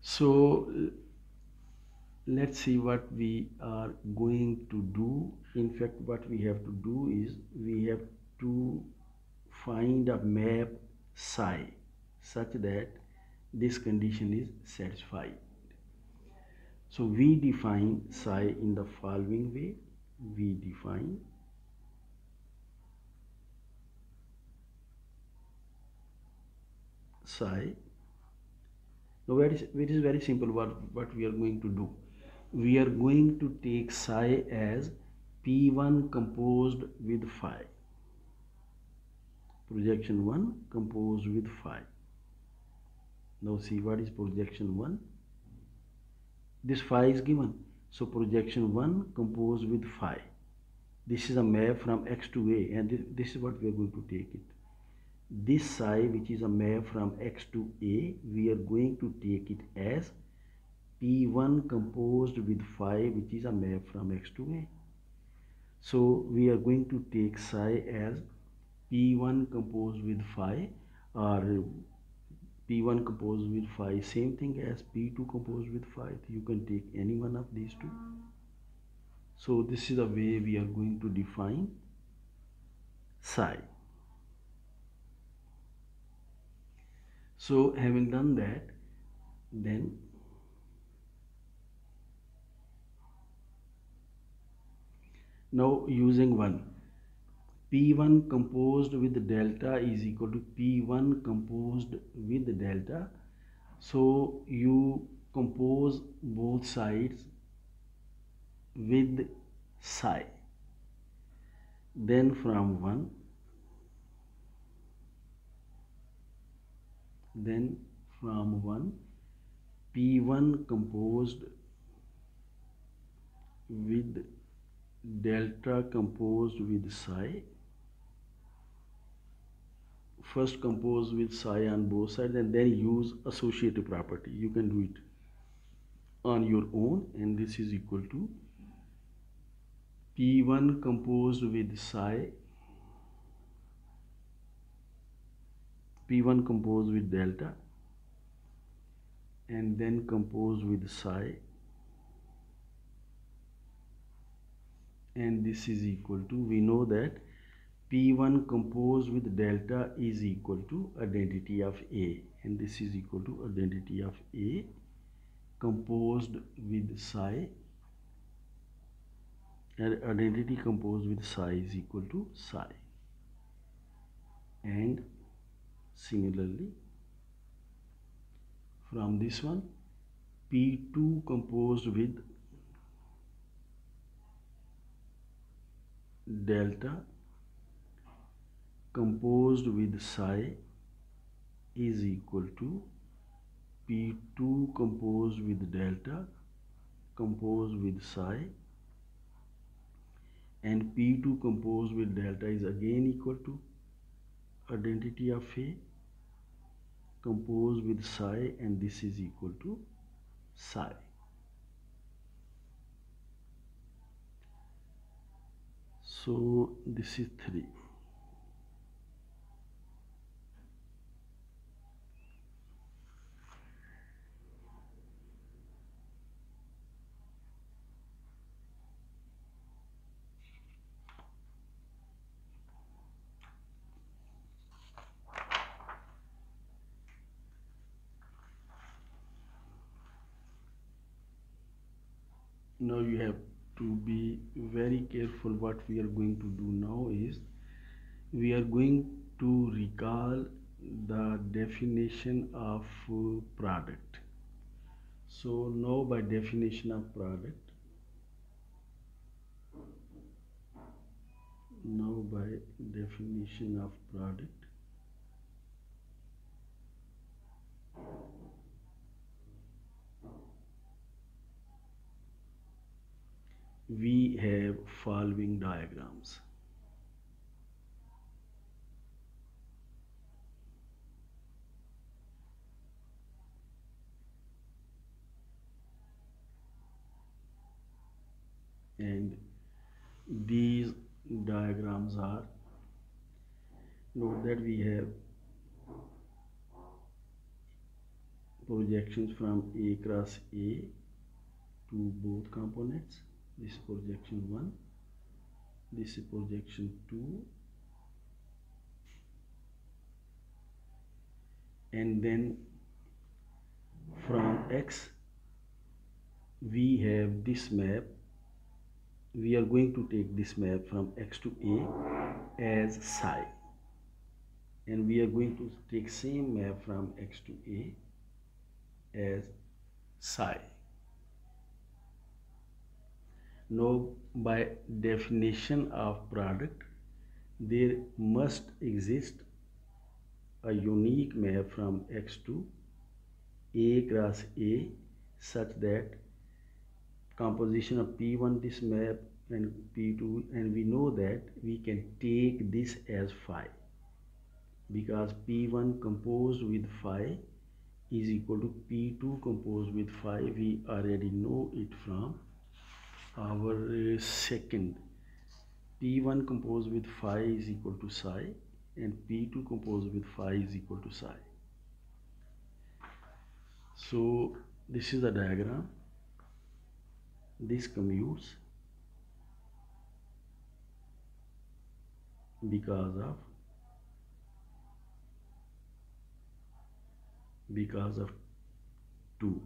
So let's see what we are going to do. In fact, what we have to do is we have to find a map psi such that this condition is satisfied. So we define psi in the following way. We define psi. Now it is very simple what we are going to do. We are going to take psi as P1 composed with phi. Projection 1 composed with phi. Now see what is projection 1. This phi is given. So projection 1 composed with phi. This is a map from X to A, and this is what we are going to take it. This psi, which is a map from X to A, we are going to take it as P1 composed with phi, which is a map from X to A. So we are going to take psi as P1 composed with phi, or P1 composed with phi, same thing as P2 composed with phi. You can take any one of these two. So this is the way we are going to define psi. So having done that, then now using 1, P1 composed with delta is equal to P1 composed with delta. So you compose both sides with psi. Then from 1, P1 composed with delta composed with psi. First compose with psi on both sides and then use associative property. You can do it on your own, and this is equal to P1 composed with psi, P1 composed with delta, and then composed with psi, and this is equal to, we know that P1 composed with delta is equal to identity of A, and this is equal to identity of A composed with psi, and identity composed with psi is equal to psi. And similarly from this one, P2 composed with delta composed with psi is equal to P2 composed with delta composed with psi, and P2 composed with delta is again equal to identity of A composed with psi, and this is equal to psi. So this is 3. Now you have to be very careful. What we are going to do now is we are going to recall the definition of product. So now by definition of product, we have following diagrams. And these diagrams are, note that we have projections from A cross A to both components. This is projection 1, this is projection 2, and then from X we have this map. We are going to take this map from X to A as psi, and we are going to take same map from X to A as psi. Now by definition of product, there must exist a unique map from X to A cross A such that composition of P1 this map and P2, and we know that we can take this as phi, because P1 composed with phi is equal to P2 composed with phi. We already know it from our second. P1 composed with phi is equal to psi, and P2 composed with phi is equal to psi. So this is the diagram. This commutes because of 2.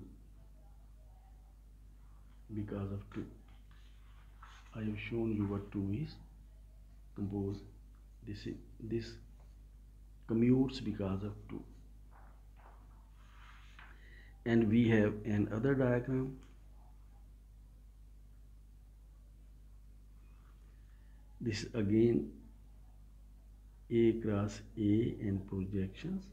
I have shown you what 2 is. Compose this commutes because of 2. And we have another diagram. This again A cross A and projections.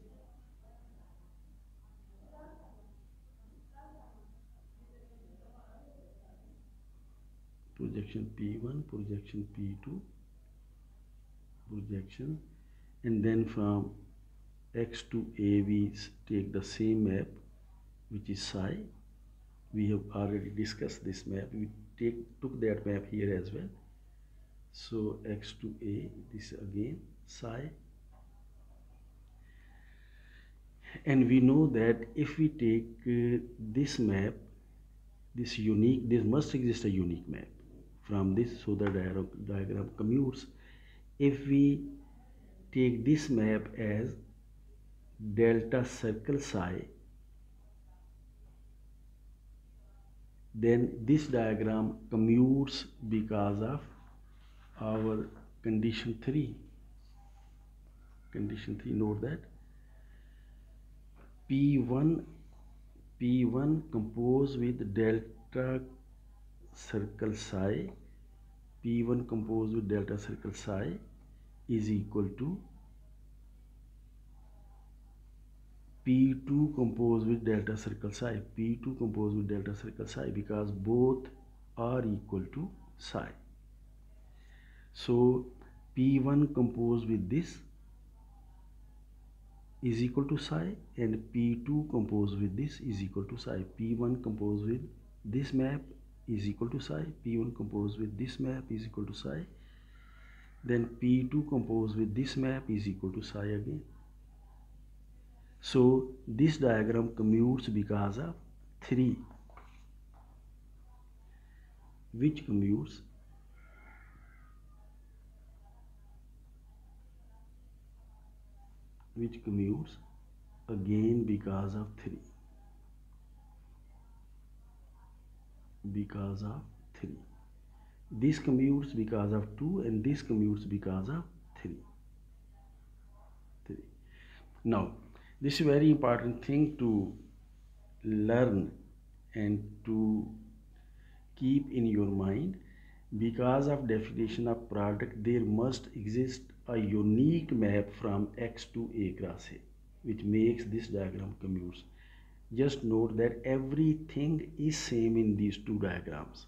Projection P1, projection P2, projection, and then from X to A we take the same map, which is psi. We have already discussed this map. We took that map here as well. So X to A, this again psi, and we know that if we take this map, there must exist a unique map from this, so the diagram commutes. If we take this map as delta circle psi, then this diagram commutes because of our condition 3. Condition 3, note that P1 composed with delta circle psi, P1 composed with delta circle psi is equal to P2 composed with delta circle psi. P2 composed with delta circle psi because both are equal to psi. So P1 composed with this is equal to psi and P2 composed with this is equal to psi. P1 composed with this map is equal to psi. P1 composed with this map is equal to psi. Then P2 composed with this map is equal to psi again. So this diagram commutes because of 3, which commutes again because of 3. This commutes because of 2 and this commutes because of 3. Now this is a very important thing to learn and to keep in your mind. Because of definition of product, there must exist a unique map from X to A cross A, which makes this diagram commutes. Just note that everything is same in these two diagrams.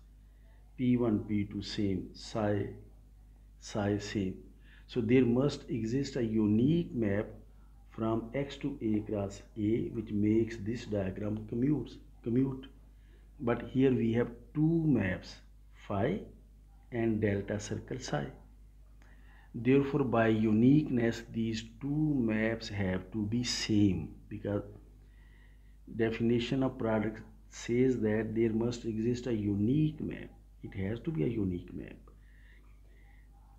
P1, P2 same, psi same. So there must exist a unique map from X to A cross A, which makes this diagram commute. But here we have two maps, phi and delta circle psi. Therefore, by uniqueness, these two maps have to be same, because definition of product says that there must exist a unique map. It has to be a unique map.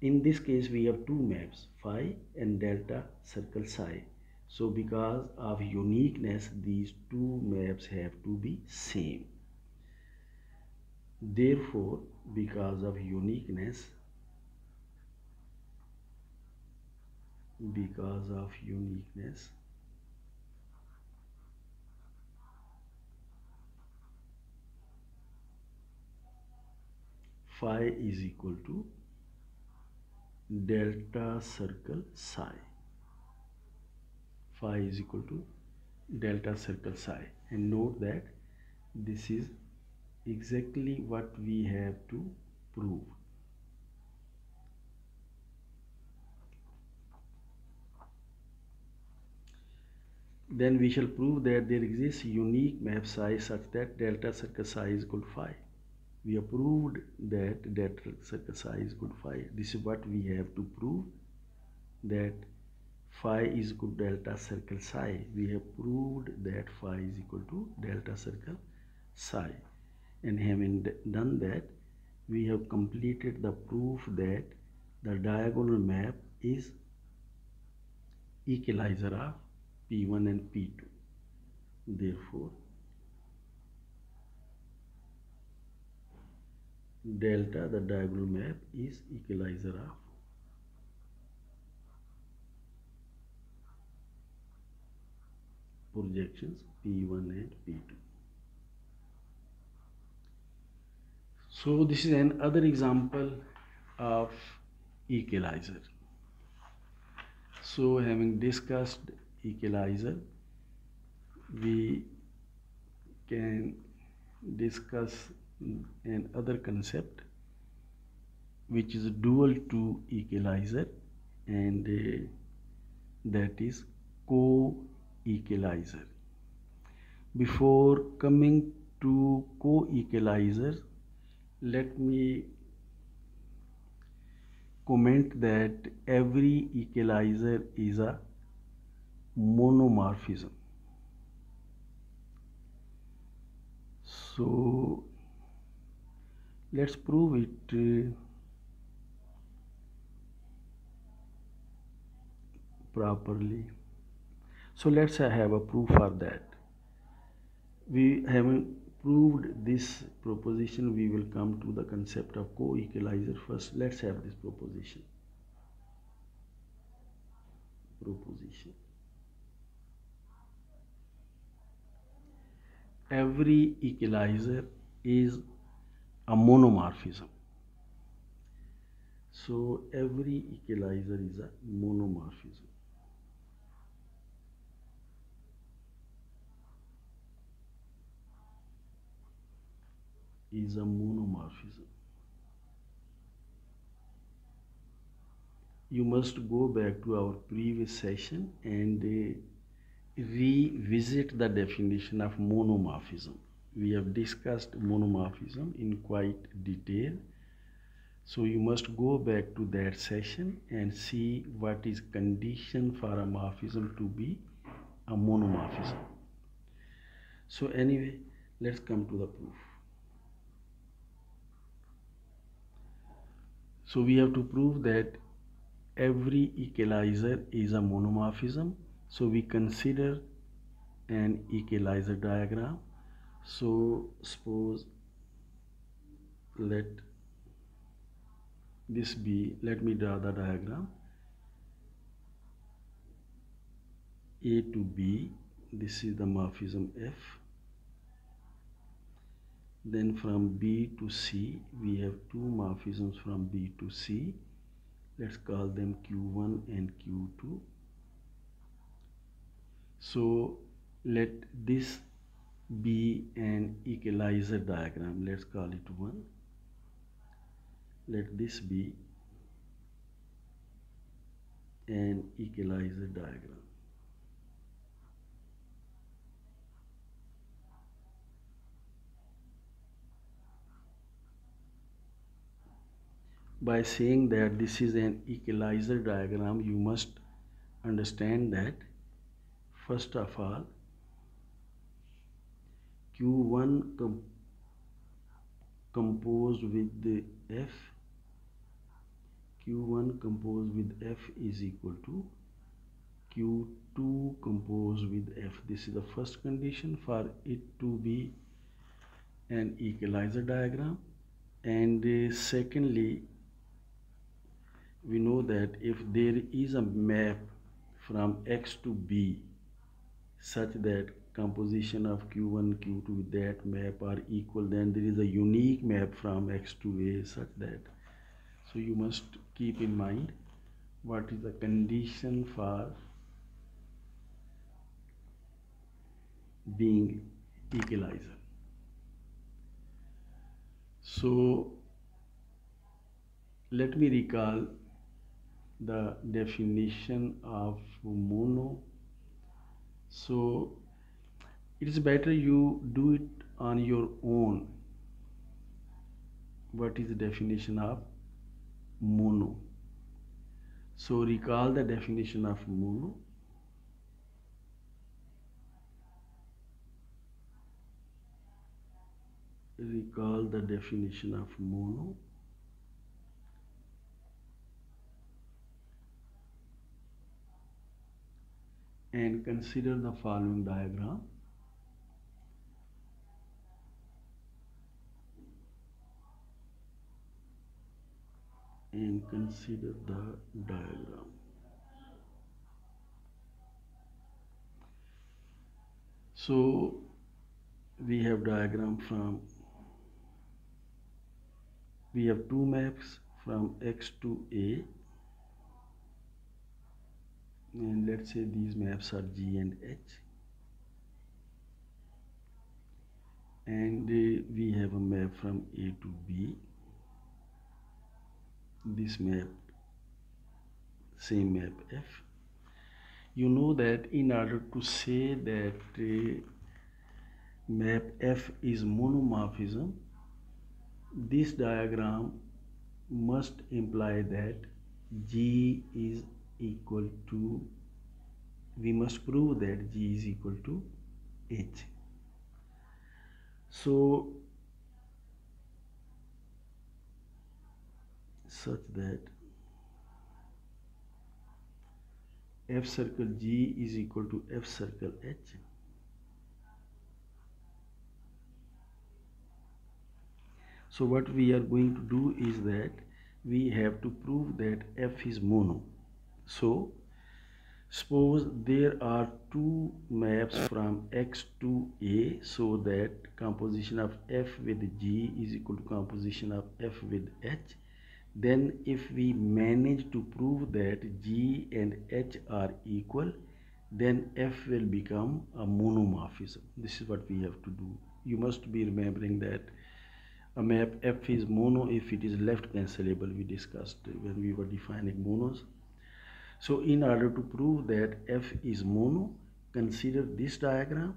In this case, we have two maps, phi and delta circle psi. So because of uniqueness, these two maps have to be same. Therefore, because of uniqueness, phi is equal to delta circle psi. Phi is equal to delta circle psi. And note that this is exactly what we have to prove. Then we shall prove that there exists unique map psi such that delta circle psi is equal to phi. We have proved that delta circle psi is equal to phi. This is what we have to prove, that phi is equal to delta circle psi. We have proved that phi is equal to delta circle psi. And having done that, we have completed the proof that the diagonal map is equalizer of P1 and P2. Therefore, delta, the diagonal map, is equalizer of projections P1 and P2. So this is another example of equalizer. So having discussed equalizer, we can discuss another concept which is dual to equalizer, and that is co-equalizer. Before coming to co-equalizer, let me comment that every equalizer is a monomorphism. So let's prove it properly. So let's have a proof for that. We haven't proved this proposition, we will come to the concept of co-equalizer. First, let's have this proposition. Every equalizer is a monomorphism. So every equalizer is a monomorphism. is a monomorphism. You must go back to our previous session and revisit the definition of monomorphism. We have discussed monomorphism in quite detail. So you must go back to that session and see what is condition for a morphism to be a monomorphism. So anyway, let's come to the proof. So we have to prove that every equalizer is a monomorphism. So we consider an equalizer diagram. So suppose let this be, let me draw the diagram. A to B, this is the morphism F. Then from B to C, we have two morphisms from B to C. Let's call them Q1 and Q2. So let this be an equalizer diagram. Let's call it 1. Let this be an equalizer diagram. By saying that this is an equalizer diagram, you must understand that first of all, Q1 composed with the F, Q1 composed with F is equal to Q2 composed with F. This is the first condition for it to be an equalizer diagram. And secondly, we know that if there is a map from X to B such that composition of Q1, Q2 with that map are equal, then there is a unique map from X to A such that. So you must keep in mind what is the condition for being equalizer. So let me recall the definition of mono. So it is better you do it on your own. What is the definition of mono? So recall the definition of mono. Recall the definition of mono. And consider the following diagram. And consider the diagram. So we have diagram from, we have two maps from X to A, and let's say these maps are G and H, and we have a map from A to B. This map, same map F. You know that in order to say that map F is monomorphism, this diagram must imply that G is equal to, we must prove that G is equal to H. So such that F circle G is equal to F circle H. So what we are going to do is that we have to prove that F is mono. So suppose there are two maps from X to A, so that composition of F with G is equal to composition of F with H. Then if we manage to prove that G and H are equal, then F will become a monomorphism. This is what we have to do. You must be remembering that a map F is mono if it is left cancelable. We discussed when we were defining monos. So in order to prove that F is mono, consider this diagram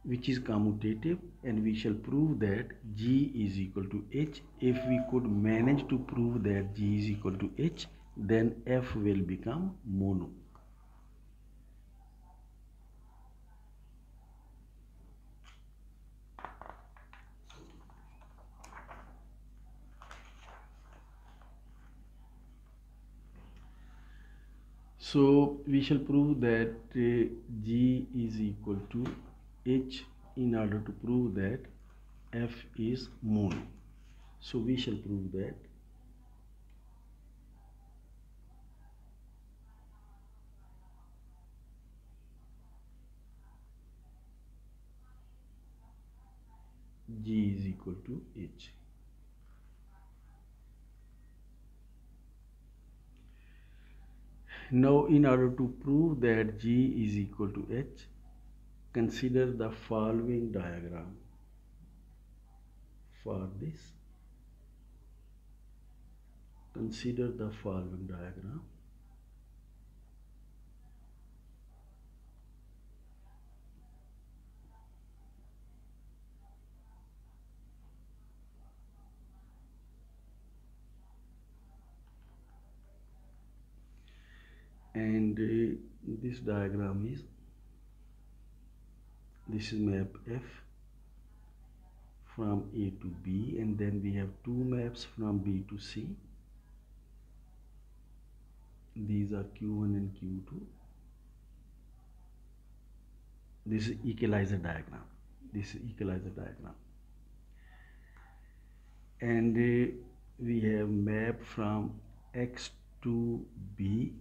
which is commutative, and we shall prove that G is equal to H. If we could manage to prove that G is equal to H, then F will become mono. So we shall prove that G is equal to H in order to prove that F is mono. So we shall prove that G is equal to H. Now in order to prove that G is equal to H, consider the following diagram. For this, consider the following diagram. And this diagram is, this is map F from A to B, and then we have two maps from B to C. These are Q1 and Q2. This is equalizer diagram. This is equalizer diagram. And we have map from X to B.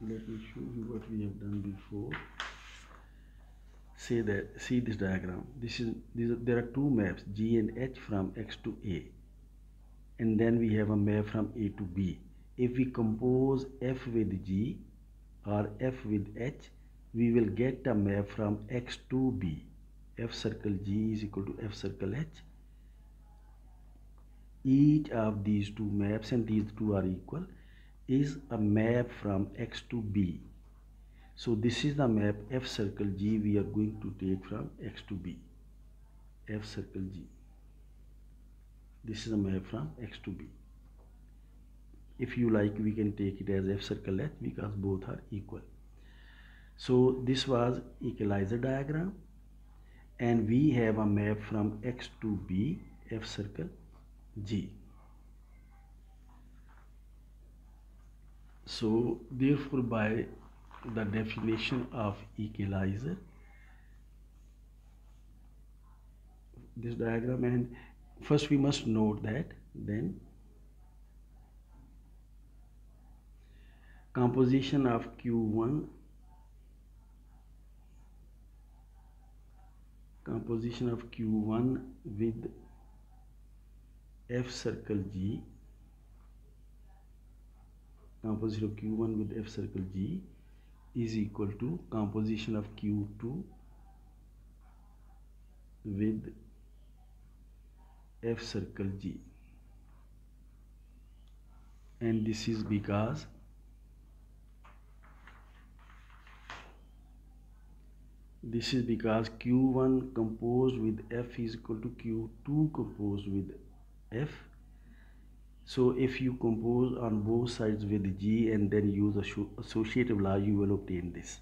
Let me show you what we have done before. See this diagram. There are two maps, G and H, from X to A, and then we have a map from A to B. If we compose F with G or F with H, we will get a map from X to B. F circle G is equal to F circle H. Each of these two maps, and these two are equal, is a map from X to B. So this is the map F circle G we are going to take from X to B. F circle G. This is a map from X to B. If you like, we can take it as F circle H because both are equal. So this was equalizer diagram, and we have a map from X to B, F circle G. So therefore, by the definition of equalizer, this diagram, and first we must note that then composition of Q1, composition of Q1 with F circle G, composition of Q1 with F circle G is equal to composition of Q2 with F circle G, and this is because Q1 composed with F is equal to Q2 composed with F. So if you compose on both sides with G and then use associative law, you will obtain this.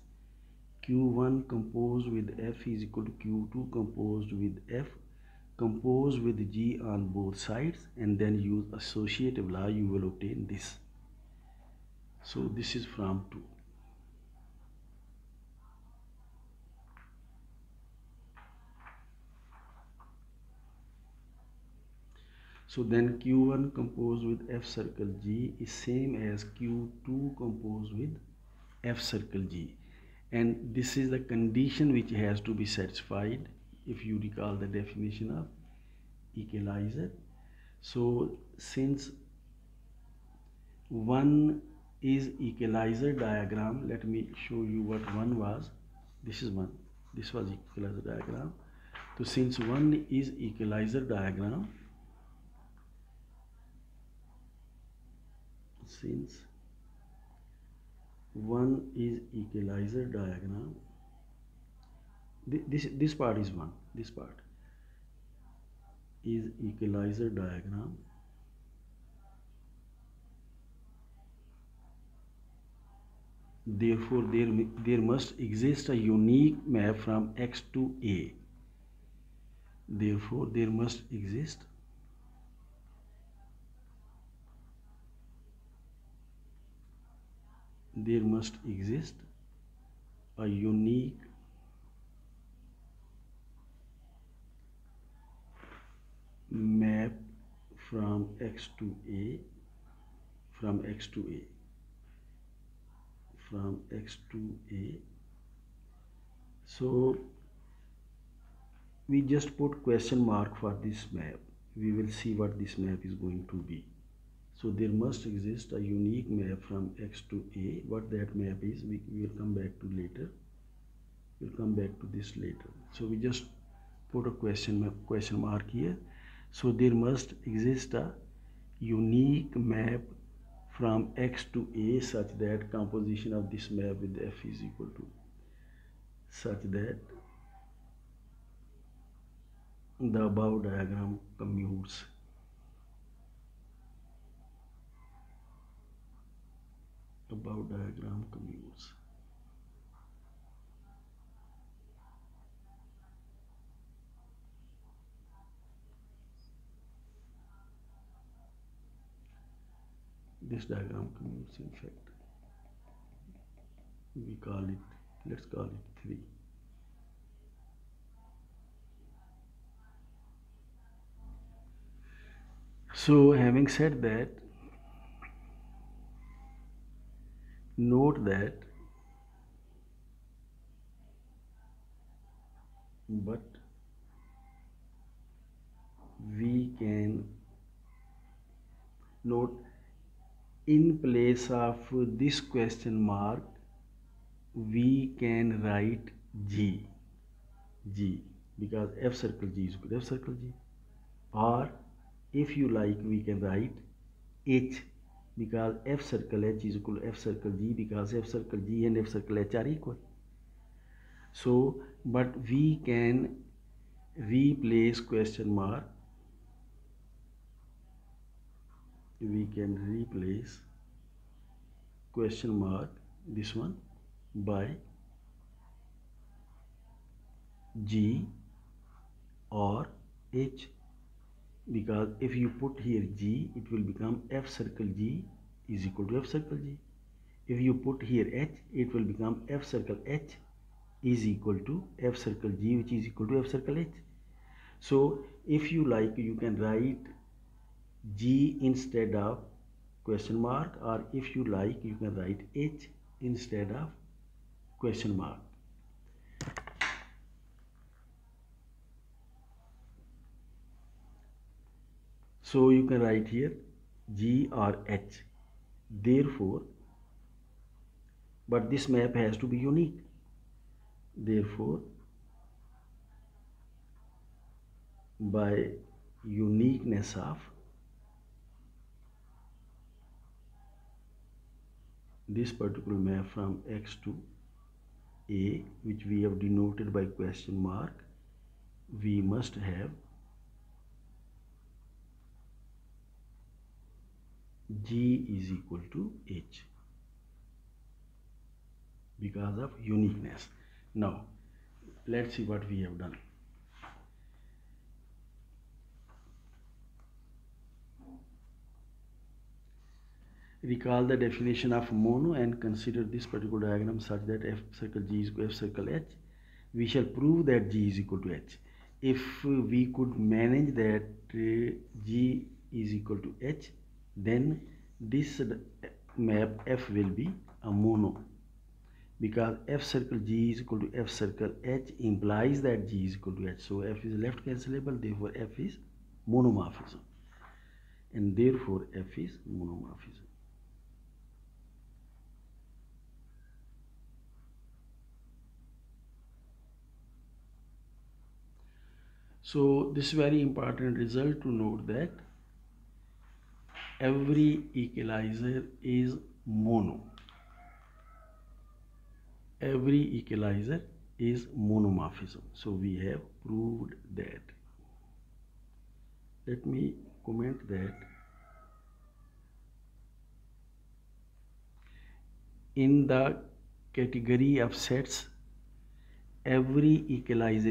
Q1 composed with F is equal to Q2 composed with F, composed with G on both sides, and then use associative law, you will obtain this. So this is from 2. So then Q1 composed with F circle G is same as Q2 composed with F circle G, and this is the condition which has to be satisfied if you recall the definition of equalizer. So since one is equalizer diagram. Let me show you what one was. This is one. This was equalizer diagram. So since one is equalizer diagram, since one is equalizer diagram, this part is one. This part is equalizer diagram. Therefore, there must exist a unique map from X to A. Therefore, there must exist a unique map from X to A, from X to A. So we just put question mark for this map. We will see what this map is going to be. So there must exist a unique map from X to A. What that map is, we will come back to later. We'll come back to this later. So we just put a question mark here. So there must exist a unique map from X to A such that composition of this map with F is equal to such that the above diagram commutes. This diagram commutes, in fact. We call it, let's call it 3. So having said that, note that but we can note in place of this question mark we can write G because F circle G is equal to F circle G, or if you like we can write H because F circle H is equal to F circle G because F circle G and F circle H are equal. So but we can replace question mark, this one by G or H, because if you put here G it will become F circle G is equal to F circle G. If you put here H it will become F circle H is equal to F circle G, which is equal to F circle H. So if you like you can write G instead of question mark, or if you like you can write H instead of question mark. So you can write here G or H. Therefore, but this map has to be unique. Therefore, by uniqueness of this particular map from X to A, which we have denoted by question mark, we must have G is equal to H because of uniqueness. Now let's see what we have done. Recall the definition of mono and consider this particular diagram such that F circle G is equal to F circle H. We shall prove that G is equal to H. If we could manage that G is equal to H, then this map F will be a mono, because F circle G is equal to F circle H implies that G is equal to H. So F is left cancelable, therefore F is monomorphism, and therefore F is monomorphism. So this is very important result to note that every equalizer is mono. Every equalizer is monomorphism. So we have proved that. Let me comment that in the category of sets, every equalizer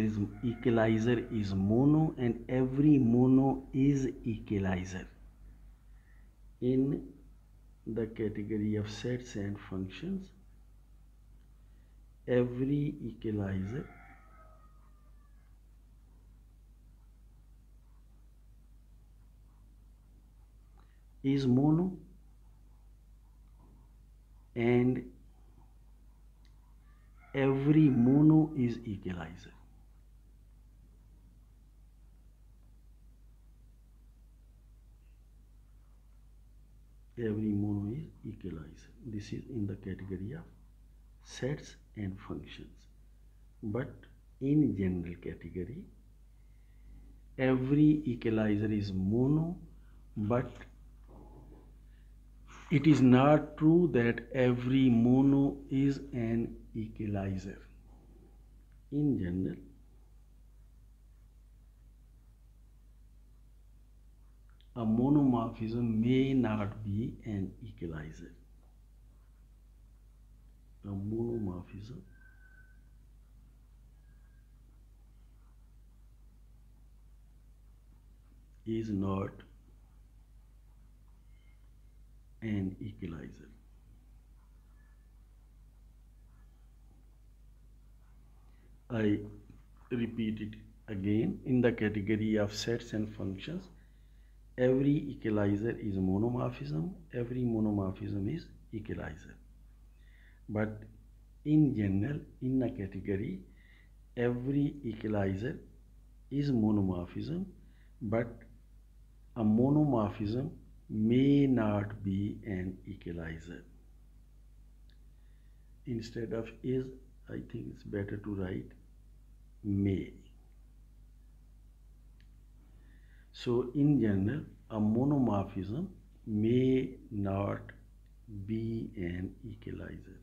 is mono and every mono is equalizer. In the category of sets and functions, every equalizer is mono and every mono is equalizer. Every mono is equalizer. This is in the category of sets and functions. But in general category, every equalizer is mono, but it is not true that every mono is an equalizer. In general, a monomorphism may not be an equalizer. A monomorphism is not an equalizer. I repeat it again. In the category of sets and functions, every equalizer is monomorphism, every monomorphism is equalizer. But in general, in a category, every equalizer is monomorphism, but a monomorphism may not be an equalizer. Instead of is, I think it's better to write may. So in general, a monomorphism may not be an equalizer.